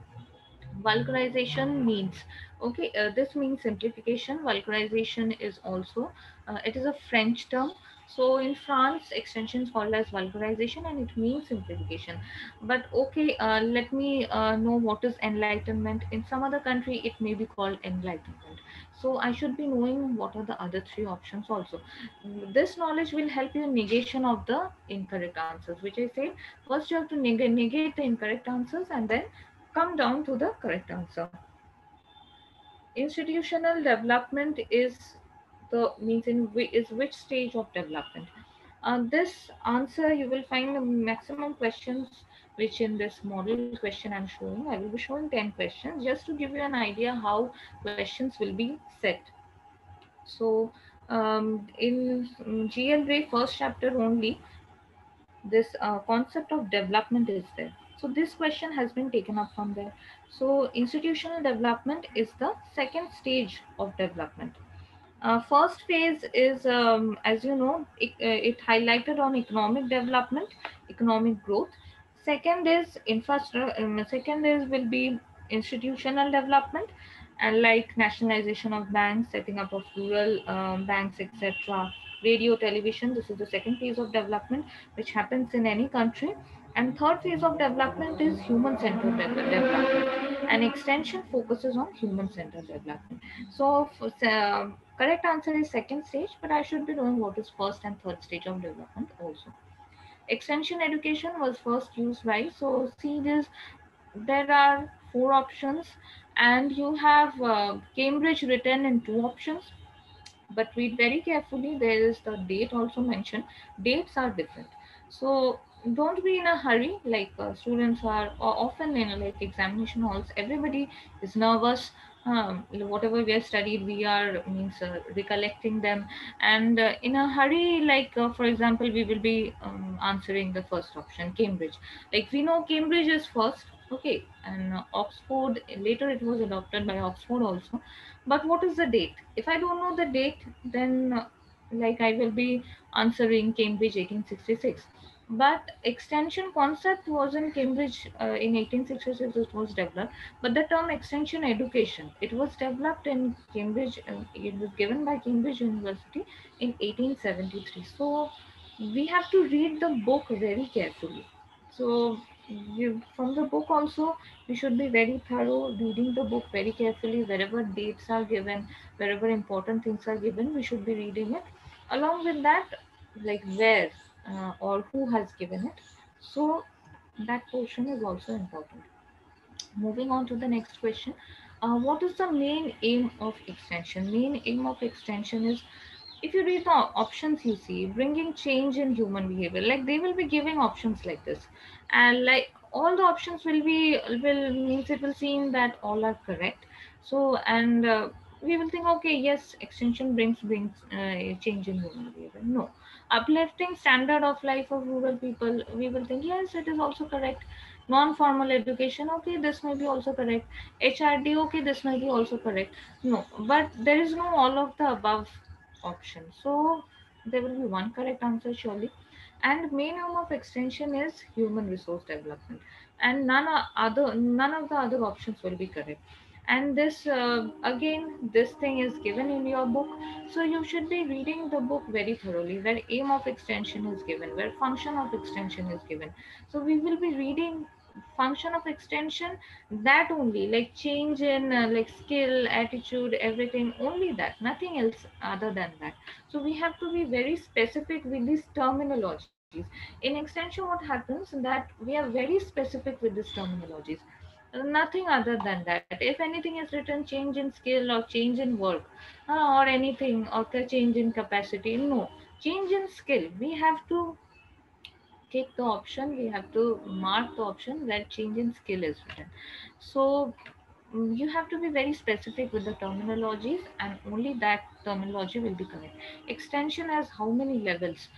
Vulgarization means, okay, this means simplification. Vulgarization is also it is a French term. So in France, extension is called as vulgarization, and it means simplification. But okay, let me know what is enlightenment. In some other country, it may be called enlightenment. So I should be knowing what are the other three options also. This knowledge will help you in negation of the incorrect answers, which I said. First you have to negate the incorrect answers, and then come down to the correct answer. Institutional development is the means in is which stage of development. This answer you will find the maximum questions, which in this model question I'm showing. I will be showing 10 questions just to give you an idea how questions will be set. So in GLRA first chapter only, this concept of development is there. So this question has been taken up from there. So institutional development is the second stage of development. First phase is, as you know, it highlighted on economic development, economic growth. Second is infrastructure. Second is will be institutional development, and like nationalization of banks, setting up of rural banks, etc. Radio, television. This is the second phase of development, which happens in any country. And third phase of development is human-centered development. And extension focuses on human-centered development. So, correct answer is second stage, but I should be knowing what is first and third stage of development also. Extension education was first used by, so see this, there are four options, and you have Cambridge written in two options, but read very carefully. There is the date also mentioned. Dates are different, so don't be in a hurry. Like students are often in like examination halls, everybody is nervous. Whatever we have studied, we are means recollecting them, and in a hurry, like for example, we will be answering the first option, Cambridge. Like we know Cambridge is first, okay, and Oxford later it was adopted by Oxford also. But what is the date? If I don't know the date, then like I will be answering Cambridge 1866. But extension concept was in Cambridge in 1866 it was developed. But the term extension education, it was developed in Cambridge, it was given by Cambridge University in 1873. So we have to read the book very carefully. So from the book also, we should be very thorough, reading the book very carefully. Wherever dates are given, wherever important things are given, we should be reading it. Along with that, like where or who has given it. So that portion is also important. Moving on to the next question. What is the main aim of extension? Main aim of extension is, if you read the options you see, bringing change in human behavior. Like they will be giving options like this, and like all the options will means it will seem that all are correct. So and we will think, okay, yes, extension brings change in human behavior. No, uplifting standard of life of rural people, we will think, yes, it is also correct. Non-formal education, okay, this may be also correct. HRD, okay, this may be also correct. No, but there is no all of the above option. So there will be one correct answer surely. And main aim of extension is human resource development, and none of the other options will be correct. And this again, this thing is given in your book, so you should be reading the book very thoroughly, where aim of extension is given, where function of extension is given. So we will be reading function of extension, that only, like change in like skill, attitude, everything, only that, nothing else other than that. So we have to be very specific with these terminologies. In extension, what happens that we are very specific with these terminologies. Nothing other than that. If anything is written change in skill or change in work, or anything, or change in capacity, no, change in skill, we have to take the option, we have to mark the option where change in skill is written. So you have to be very specific with the terminologies, and only that terminology will be correct. Extension has how many levels?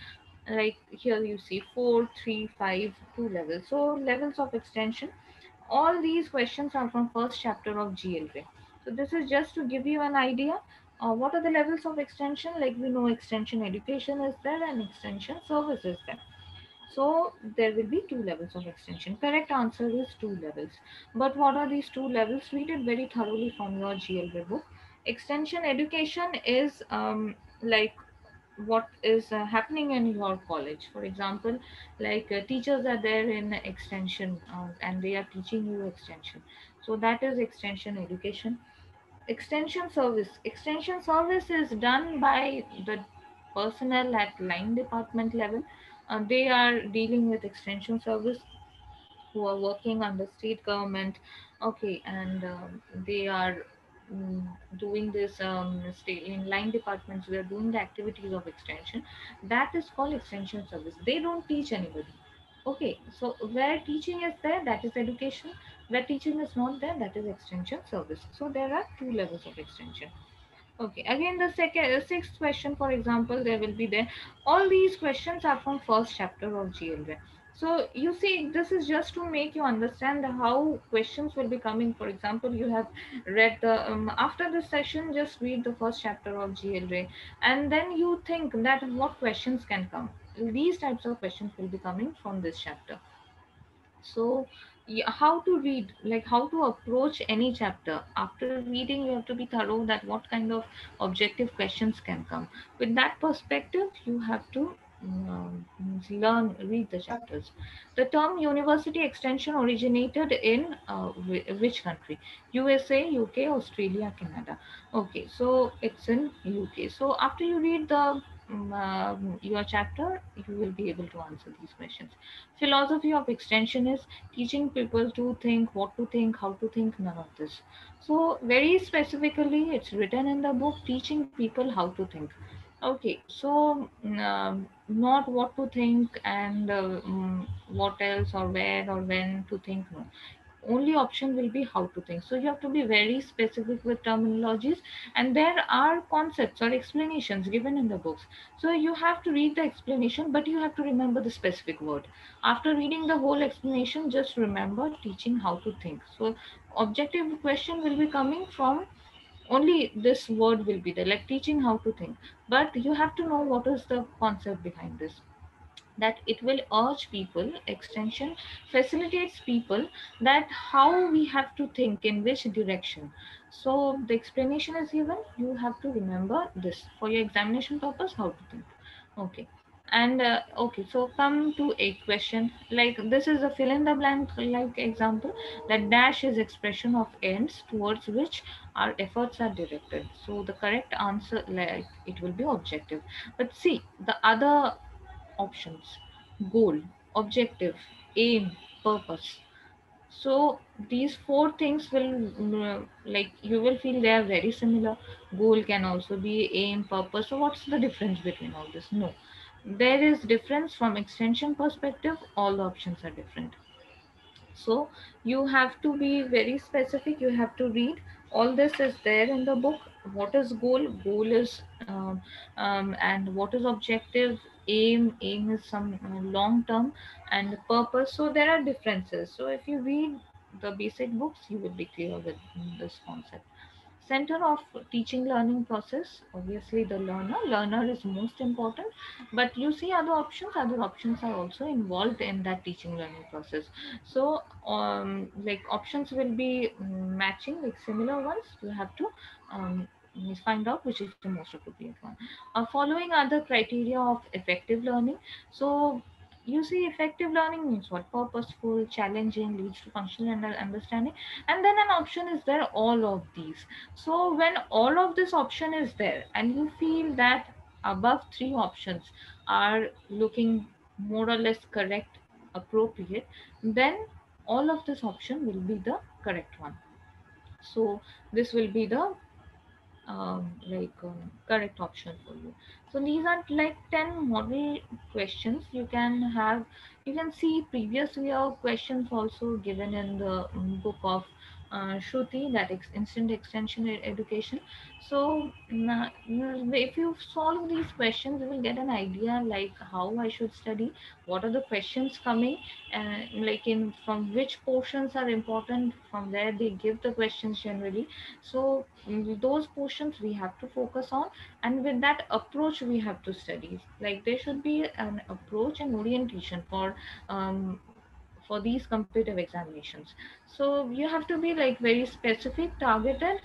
Like here you see 4, 3, 5, 2 levels. So levels of extension, all these questions are from first chapter of GLJ. So this is just to give you an idea. What are the levels of extension? Like we know extension education is there and extension service is there. So there will be two levels of extension. Correct answer is two levels. But what are these two levels? Read it very thoroughly from your GLB book. Extension education is like what is happening in your college. For example, like teachers are there in extension and they are teaching you extension. So that is extension education. Extension service is done by the personnel at line department level. They are dealing with extension service, who are working under state government. Okay, and they are mm, doing this state in line departments, they are doing the activities of extension. That is called extension service. They don't teach anybody. Okay, so where teaching is there, that is education. Where teaching is not there, that is extension service. So there are two levels of extension. Okay, again the sixth question, for example, there will be there. All these questions are from first chapter of GLJ. So you see, this is just to make you understand how questions will be coming. For example, you have read the after this session, just read the first chapter of GLJ, and then you think that what questions can come. These types of questions will be coming from this chapter. So yeah, how to read, like how to approach any chapter after reading, you have to be thorough that what kind of objective questions can come. With that perspective, you have to read the chapters. The term university extension originated in which country? USA, UK, Australia, Canada. Okay, so it's in UK. So after you read the your chapter, you will be able to answer these questions. Philosophy of extension is teaching people to think, what to think, how to think, none of this. So very specifically, it's written in the book, teaching people how to think. Okay, so not what to think and what else or where or when to think, no. Only option will be how to think. So you have to be very specific with terminologies, and there are concepts or explanations given in the books. So you have to read the explanation, but you have to remember the specific word. After reading the whole explanation, just remember teaching how to think. So objective question will be coming from only this word will be there, like teaching how to think, but you have to know what is the concept behind this. that it will urge people, extension facilitates people, that how we have to think, in which direction. So the explanation is given, you have to remember this for your examination purpose, how to think. Okay. And okay, so come to a question, like this is a fill in the blank like example, that dash is expression of ends towards which our efforts are directed. So the correct answer, like it will be objective. But see the other options: goal, objective, aim, purpose. So these four things will, like you will feel they are very similar. Goal can also be aim, purpose. So what's the difference between all this? No, there is difference from extension perspective. All the options are different. So you have to be very specific, you have to read. All this is there in the book. What is goal? Goal is and what is objective? Aim is some long term, and purpose. So there are differences. So if you read the basic books, you will be clear with this concept. Center of teaching learning process, obviously the learner is most important, but you see other options are also involved in that teaching learning process. So like options will be matching, like similar ones. You have to um, find out which is the most appropriate one. Following other criteria of effective learning. So you see, effective learning means what? Purposeful, challenging, leads to functional understanding. And then an option is there, all of these. So when all of this option is there and you feel that above three options are looking more or less correct, appropriate, then all of this option will be the correct one. So this will be the correct option for you. So these are like 10 model questions you can have. You can see previous year questions also given in the book of Shruti, that instant extension education. So if you solve these questions, you will get an idea like how I should study, what are the questions coming, and like in from which portions are important, from where they give the questions generally. So those portions we have to focus on, and with that approach we have to study. Like there should be an approach and orientation um, for these competitive examinations. So you have to be like very specific, targeted,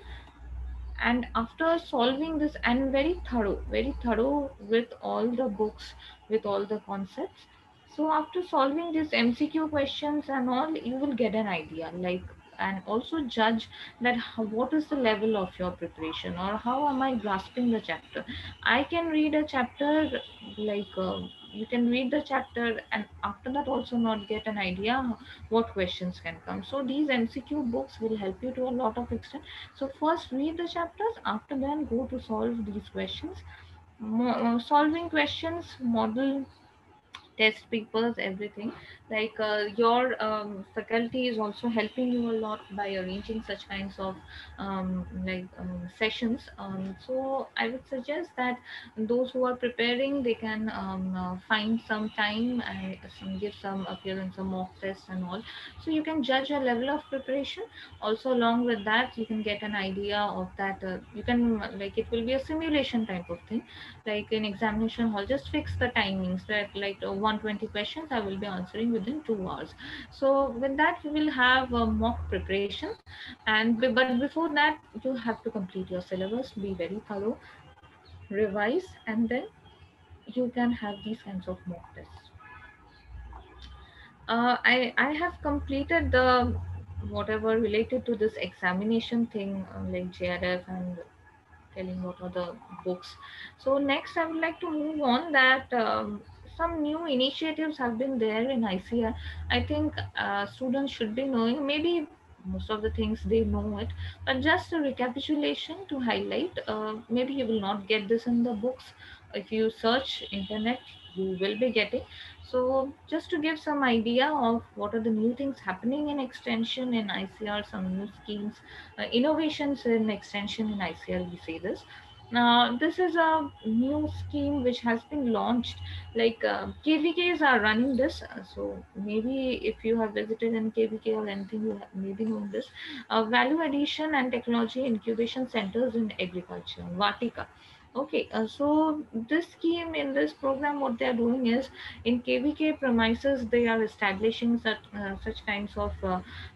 and after solving this, and very thorough with all the books, with all the concepts. So after solving these MCQ questions and all, you will get an idea, like, and also judge that what is the level of your preparation, or how am I grasping the chapter. I can read a chapter, like you can read the chapter and after that also not get an idea what questions can come. So these MCQ books will help you to a lot of extent. So first read the chapters, after then go to solve these questions. Solving questions, model test papers, everything. Like your faculty is also helping you a lot by arranging such kinds of sessions. So I would suggest that those who are preparing, they can find some time and give some appearance, some mock tests and all, so you can judge your level of preparation. Also along with that, you can get an idea of that. You can like, it will be a simulation type of thing, like in examination hall, just fix the timings that like 120 questions I will be answering within 2 hours. So with that you will have a mock preparation, and but before that you have to complete your syllabus, be very thorough, revise, and then you can have these kinds of mock tests. I have completed the whatever related to this examination thing, like JRF and telling what are the books. So next, I would like to move on that some new initiatives have been there in ICAR. I think students should be knowing. Maybe most of the things they know it, but just a recapitulation to highlight. Maybe you will not get this in the books. If you search internet, you will be getting. So just to give some idea of what are the new things happening in extension in ICR, some new schemes, innovations in extension in ICR, we say this. This is a new scheme which has been launched. Like KVKs are running this, so maybe if you have visited in KVK or anything, you have maybe known this. Value addition and technology incubation centers in agriculture, Vatika. Okay, so this scheme in this program, what they are doing is in KVK premises, they are establishing such kinds of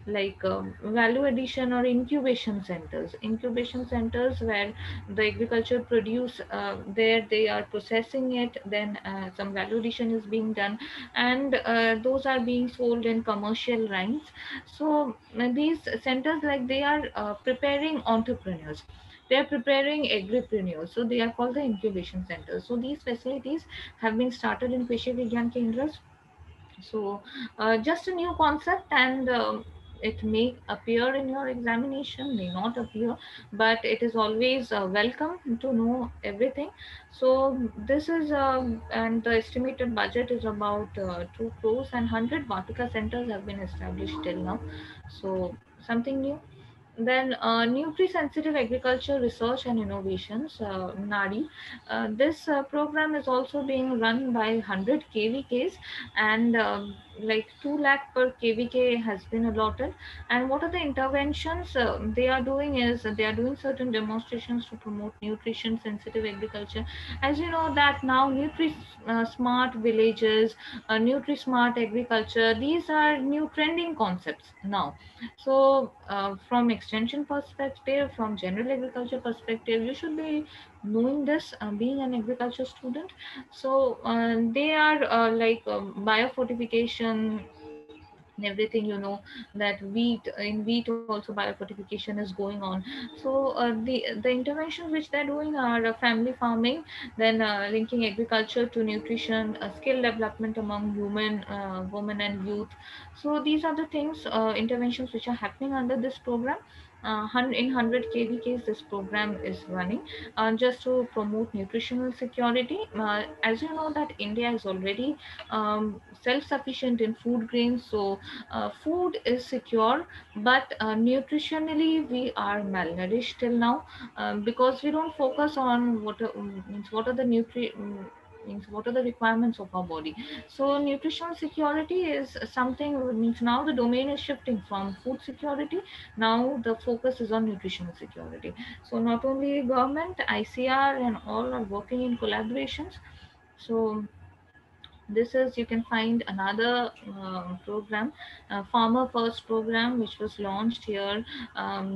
value addition or incubation centers. Incubation centers where the agriculture produce, there they are processing it, then some value addition is being done, and those are being sold in commercial lines. So these centers, like they are preparing entrepreneurs, they are preparing agripreneurs, so they are called the incubation centers. So these facilities have been started in Krishi Vigyan Kendras. So just a new concept, and it may appear in your examination, may not appear, but it is always welcome to know everything. So this is and the estimated budget is about 2 crores, and 100 Vatika centers have been established till now. So something new. Then Nutri-sensitive agriculture research and innovations, NADI. This program is also being run by 100 KVKs, and like 2 lakh per KVK has been allotted. And what are the interventions they are doing is they are doing certain demonstrations to promote nutrition-sensitive agriculture. As you know that now Nutri-smart villages, Nutri-smart agriculture, these are new trending concepts now. So, from extension perspective, from general agriculture perspective, you should be knowing this, being an agriculture student. So, they are biofortification and everything, that wheat also biofortification is going on. So the interventions which they're doing are family farming, then linking agriculture to nutrition, skill development among women and youth. So these are the things, interventions which are happening under this program. In 100 KVKs, this program is running just to promote nutritional security. As you know, that India is already self-sufficient in food grains, so food is secure, but nutritionally we are malnourished till now, because we don't focus on means what are the means what are the requirements of our body. So nutritional security is something, means now the domain is shifting from food security, now the focus is on nutritional security. So not only government, ICR and all are working in collaborations. So this is, you can find another program, Farmer First program, which was launched here.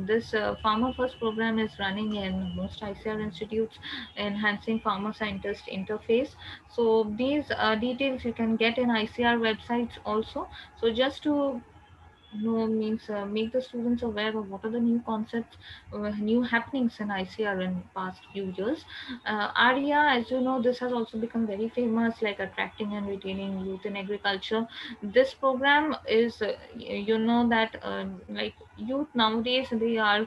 This Farmer First program is running in most ICR institutes, enhancing farmer scientist interface. So these details you can get in ICR websites also. So just to no means make the students aware of what are the new concepts, new happenings in ICR in past few years. ARIA, as you know, this has also become very famous, like attracting and retaining youth in agriculture. This program is, you know, that like youth nowadays they are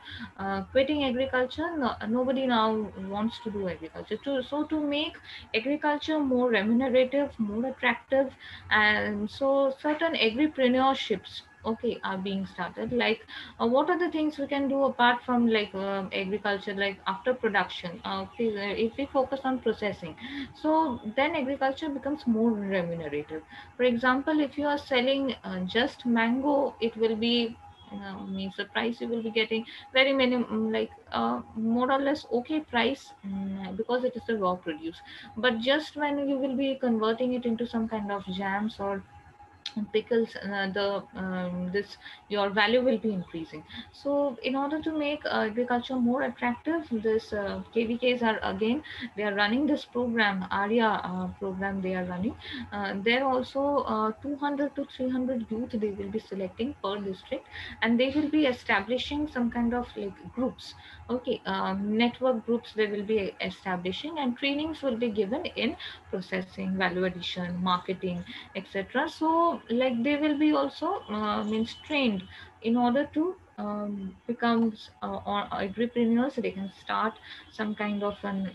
quitting agriculture. No, nobody now wants to do agriculture. So to make agriculture more remunerative, more attractive, and so certain agripreneurships, okay, are being started. Like what are the things we can do apart from like agriculture, like after production, if we focus on processing, so then agriculture becomes more remunerative. For example, if you are selling just mango, it will be means the price you will be getting very minimum, like more or less okay price, because it is the raw produce. But just when you will be converting it into some kind of jams or pickles, the this your value will be increasing. So in order to make agriculture more attractive, this KVKs are again, they are running this program, ARIA program they are running. There also 200 to 300 youth they will be selecting per district, and they will be establishing some kind of like groups, okay, network groups they will be establishing, and trainings will be given in processing, value addition, marketing, etc. So like they will be also means trained in order to become or agripreneurs. They can start some kind of an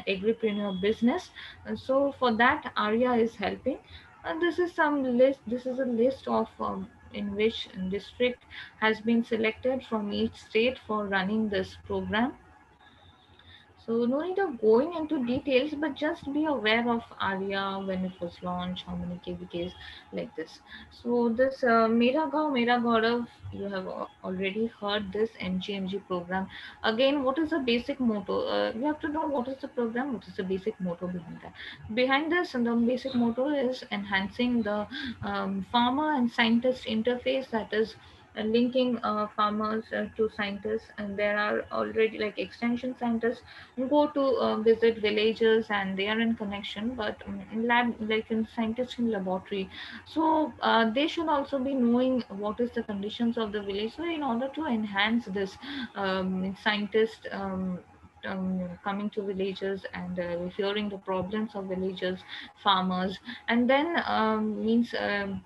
agripreneur business. And so for that, ARIA is helping. And this is some list, this is a list of in which district has been selected from each state for running this program. So no need of going into details, but just be aware of ARIA, when it was launched, how many KVKs, like this. So this Mera Gaon Mera Gaurav, you have already heard this MGMG program. Again, what is the basic motto? You have to know what is the program, what is the basic motto behind that. Behind this, the basic motto is enhancing the farmer and scientist interface, that is linking farmers to scientists. And there are already like extension scientists who go to visit villages and they are in connection, but in lab, like in scientists in laboratory, so they should also be knowing what is the conditions of the village. So in order to enhance this, scientist coming to villages and hearing the problems of villagers, farmers, and then means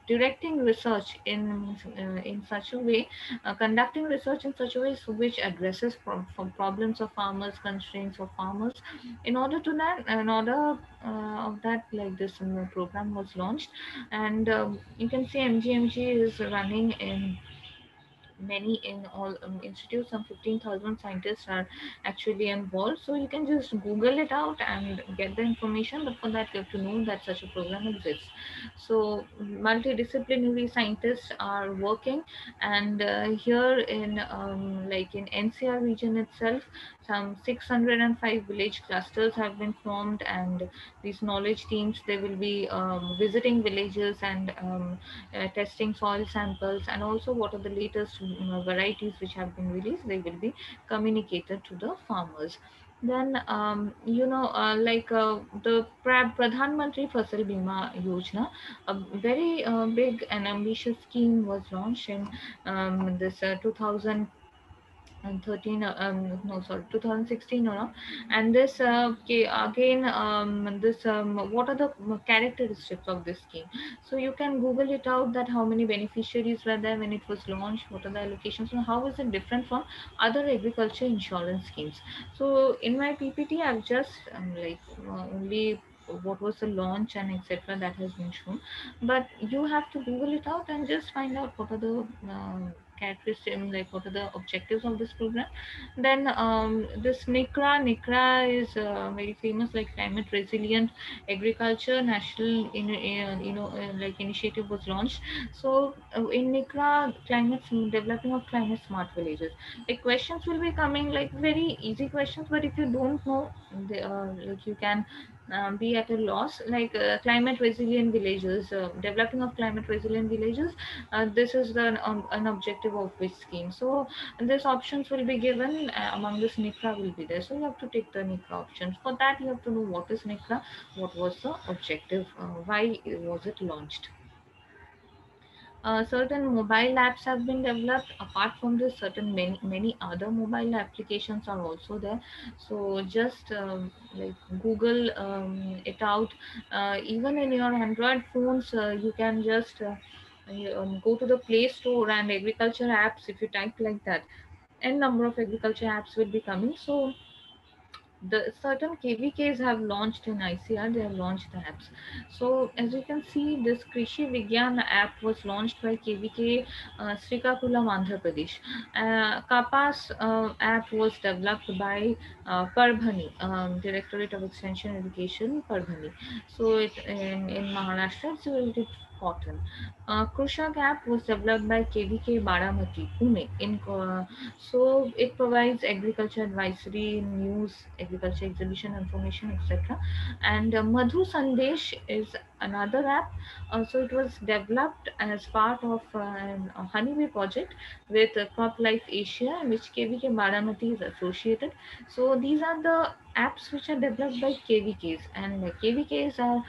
directing research in such a way, conducting research in such a way so which addresses from problems of farmers, constraints of farmers. In order to that, in order of that, like this program was launched. And you can see MGMG is running in many, in all institutes. Some 15,000 scientists are actually involved, so you can just google it out and get the information. But for that, you have to know that such a program exists. So multidisciplinary scientists are working. And here in like in NCR region itself, some 605 village clusters have been formed. And these knowledge teams, they will be visiting villages and testing soil samples, and also what are the latest varieties which have been released, they will be communicated to the farmers. Then the Pradhan Mantri Fasal Bima Yojana, a very big and ambitious scheme was launched in this 2000 and 13 no sorry 2016 or not. And this again this what are the characteristics of this scheme. So you can google it out, that how many beneficiaries were there when it was launched, what are the allocations, and how is it different from other agriculture insurance schemes. So in my PPT, I've just only what was the launch and etc. that has been shown. But you have to google it out and just find out what are the characteristics, like what are the objectives of this program. Then this NICRA is very famous, like climate resilient agriculture national like initiative was launched. So in NICRA, climate developing of climate smart villages, like questions will be coming, like very easy questions, but if you don't know, like you can be at a loss. Like climate resilient villages, developing of climate resilient villages, this is the an objective of which scheme. So these options will be given, among this NICRA will be there, so you have to take the NICRA options. For that, you have to know what is NICRA, what was the objective, why was it launched. Certain mobile apps have been developed. Apart from this, certain many other mobile applications are also there. So just like google it out. Even in your Android phones, you can just go to the Play Store and agriculture apps. If you type like that, n number of agriculture apps will be coming. So the certain KVKs have launched in ICR, they have launched the apps. So as you can see, this Krishi Vigyan app was launched by KVK Srikakulam, Andhra Pradesh. Kapas app was developed by Parbhani, Directorate of Extension Education, Parbhani. So in Maharashtra, it's related to cotton. Krushak app was developed by KVK Baramati, Pune. So it provides agriculture advisory, news, agriculture exhibition information, etc. And Madhu Sandesh is another app. So it was developed as part of a honeybee project with Crop Life Asia, in which KVK Baramati is associated. So these are the apps which are developed by KVKs, and KVKs are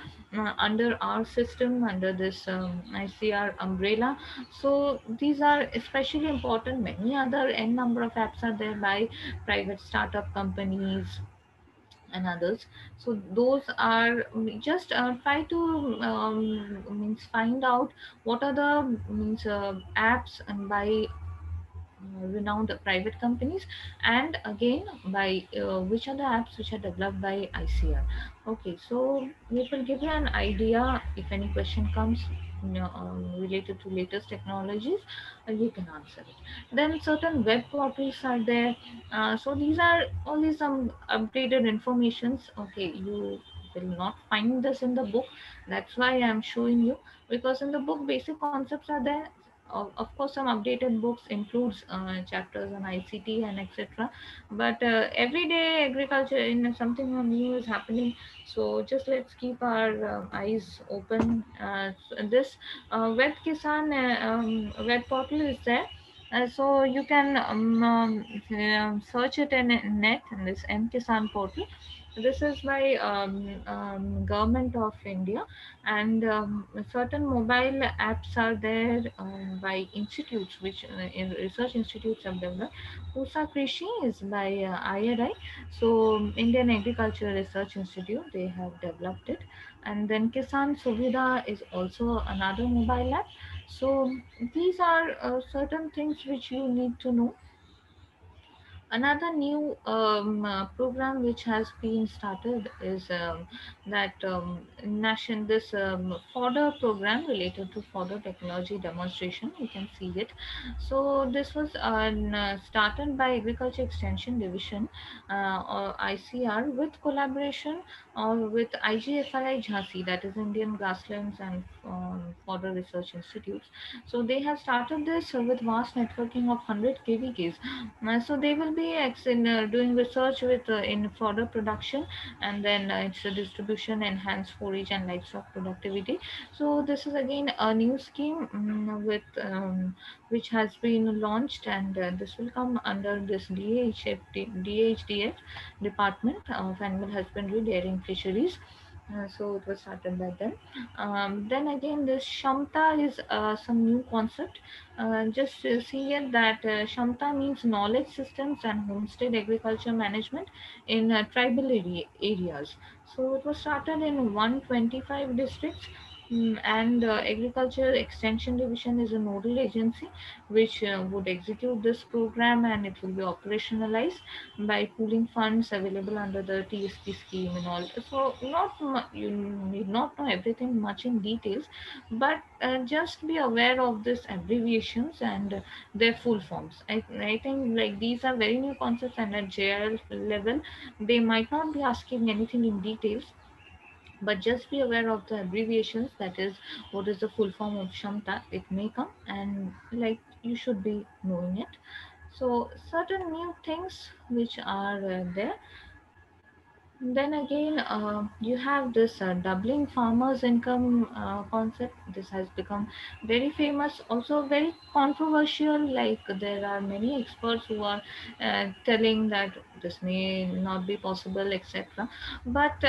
under our system, under this ICR umbrella. So these are especially important. Many other n number of apps are there by private startup companies and others. So those are just try to means find out what are the means apps and by renowned private companies, and again by which are the apps which are developed by ICR. Okay, so it will give you an idea if any question comes. related to latest technologies, you can answer it. Then certain web portals are there. So these are only some updated informations. Okay, you will not find this in the book. That's why I'm showing you, because in the book basic concepts are there. Of course, some updated books includes chapters on ICT and etc. But everyday agriculture in something new is happening. So just let's keep our eyes open. This web kisan web portal is there. So you can search it in net, in this M Kisan portal. This is by government of India, and certain mobile apps are there by institutes, which in research institutes have developed. Pusa Krishi is by IRI, so Indian Agriculture Research Institute. They have developed it, and then Kisan Suvidha is also another mobile app. So these are certain things which you need to know. Another new program which has been started is that nation this fodder program related to fodder technology demonstration. You can see it. So this was started by Agriculture Extension Division, or ICR, with collaboration with IGFI Jhansi, that is Indian Grasslands and Fodder Research Institutes. So they have started this with vast networking of 100 KVKs. So they will be doing research with in fodder production, and then its distribution, enhance forage and livestock productivity. So this is again a new scheme with which has been launched, and this will come under this DHDF Department of Animal Husbandry, Dairy and Fisheries. So it was started by them. Then again, this Shamta is some new concept. Just see it that Shamta means knowledge systems and homestead agriculture management in tribal areas. So it was started in 125 districts. And Agriculture Extension Division is a nodal agency which would execute this program, and it will be operationalized by pooling funds available under the TSP scheme and all. So you need not know everything much in details, but just be aware of this abbreviations and their full forms. I think like these are very new concepts, and at JRL level they might not be asking anything in details, but just be aware of the abbreviations, that is what is the full form of Shamta. It may come, and like you should be knowing it. So certain new things which are there. Then again, you have this doubling farmers' income concept. This has become very famous, also very controversial. Like there are many experts who are telling that this may not be possible, etc. But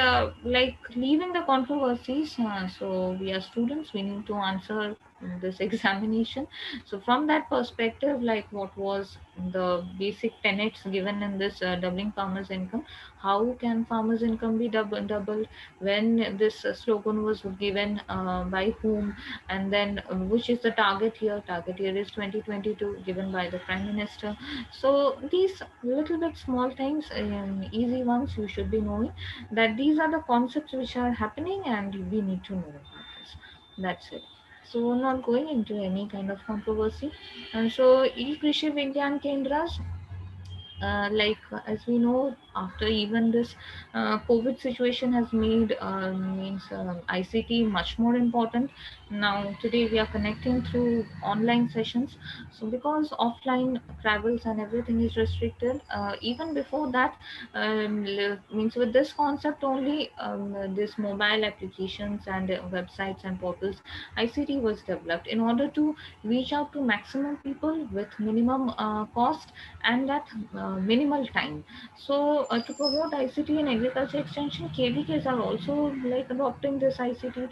like leaving the controversies, so we are students, we need to answer this examination. So from that perspective, like what was the basic tenets given in this doubling farmers' income? How can farmers income be doubled? When this slogan was given, by whom? And then which is the target year? Target year is 2022, given by the prime minister. So these little bit small things, easy ones, you should be knowing that these are the concepts which are happening, and we need to know about this. That's it. So we're not going into any kind of controversy. And so e-krishi vigyan kendras, as we know, after even this COVID situation has made means ICT much more important. Now today we are connecting through online sessions. So because offline travels and everything is restricted, even before that, means with this concept only, this mobile applications and websites and portals, ICT was developed in order to reach out to maximum people with minimum cost and at minimal time. So to promote ICT in agriculture extension, KVKs are also like adopting this ICT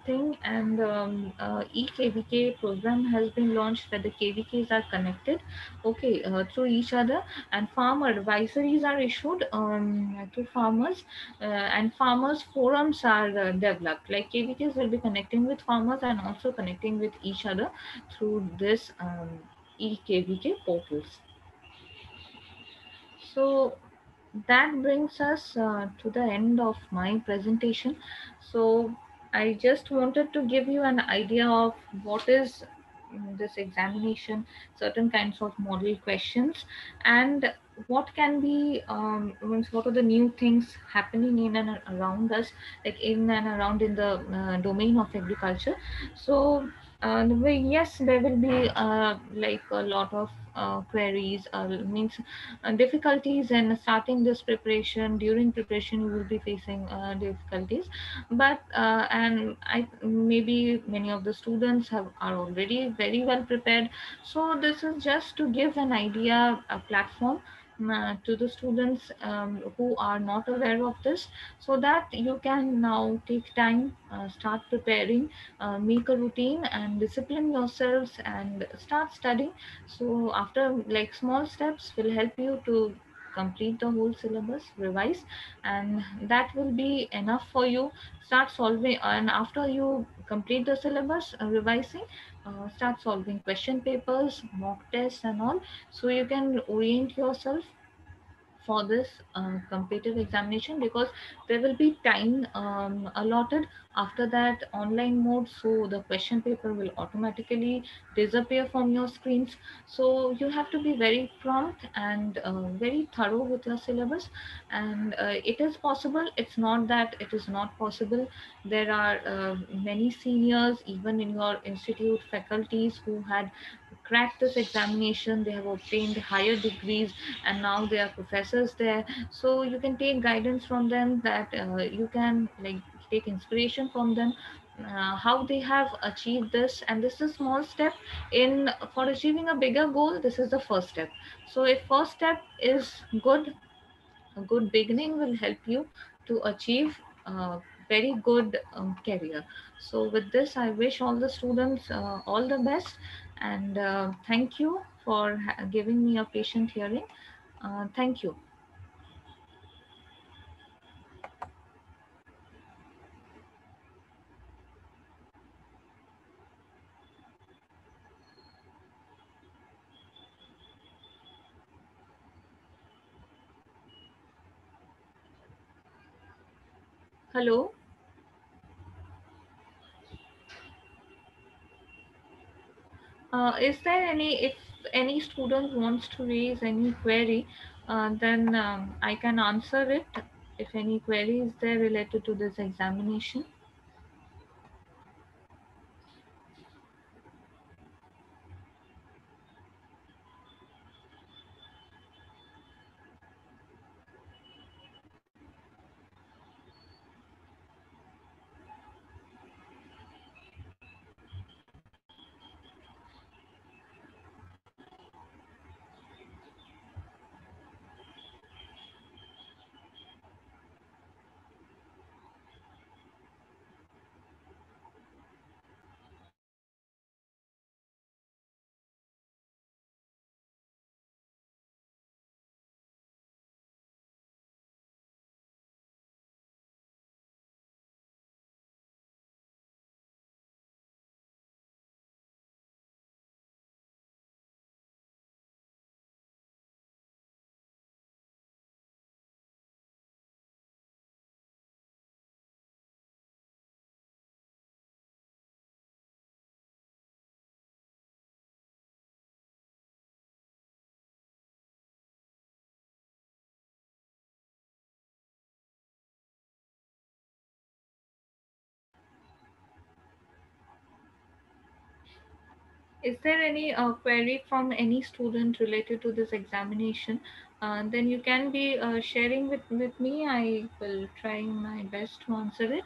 thing, and eKVK program has been launched where the KVKs are connected, okay, through each other, and farmer advisories are issued to farmers, and farmers forums are developed. Like KVKs will be connecting with farmers and also connecting with each other through this eKVK portals. So that brings us to the end of my presentation. So I just wanted to give you an idea of what is this examination, certain kinds of model questions, and what can be, means what are the new things happening in and around us, like in and around in the domain of agriculture. So, yes, there will be like a lot of queries, means difficulties in starting this preparation. During preparation, you will be facing difficulties, but and I maybe many of the students are already very well prepared. So this is just to give an idea, a platform to the students who are not aware of this, so that you can now take time, start preparing, make a routine and discipline yourselves and start studying. So after, like, small steps will help you to complete the whole syllabus, revise, and that will be enough for you. Start solving, and after you complete the syllabus, revising, start solving question papers, mock tests and all, so you can orient yourself for this competitive examination, because there will be time allotted after that online mode, so the question paper will automatically disappear from your screens. So you have to be very prompt and very thorough with your syllabus. And it is possible, it's not that it is not possible. There are many seniors even in your institute, faculties who had cracked this examination. They have obtained higher degrees and now they are professors there. So you can take guidance from them, that you can, like, take inspiration from them, how they have achieved this. And this is a small step in for achieving a bigger goal. This is the first step. So if first step is good, a good beginning will help you to achieve a very good career. So with this, I wish all the students all the best, and thank you for giving me a patient hearing. Thank you. Hello. Is there any, if any student wants to raise any query, then I can answer it. If any query is there related to this examination. Is there any query from any student related to this examination? Then you can be sharing with me. I will try my best to answer it.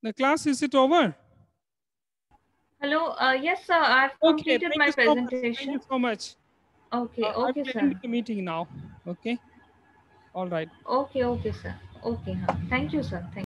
The class, is it over? Hello. Yes, sir. I've Okay, completed thank my you so much. Thank presentation. you so much. Okay. I Okay, will end sir. the meeting now. Okay. All right. Okay. Okay, sir. Okay. Huh. Thank you, sir. Thank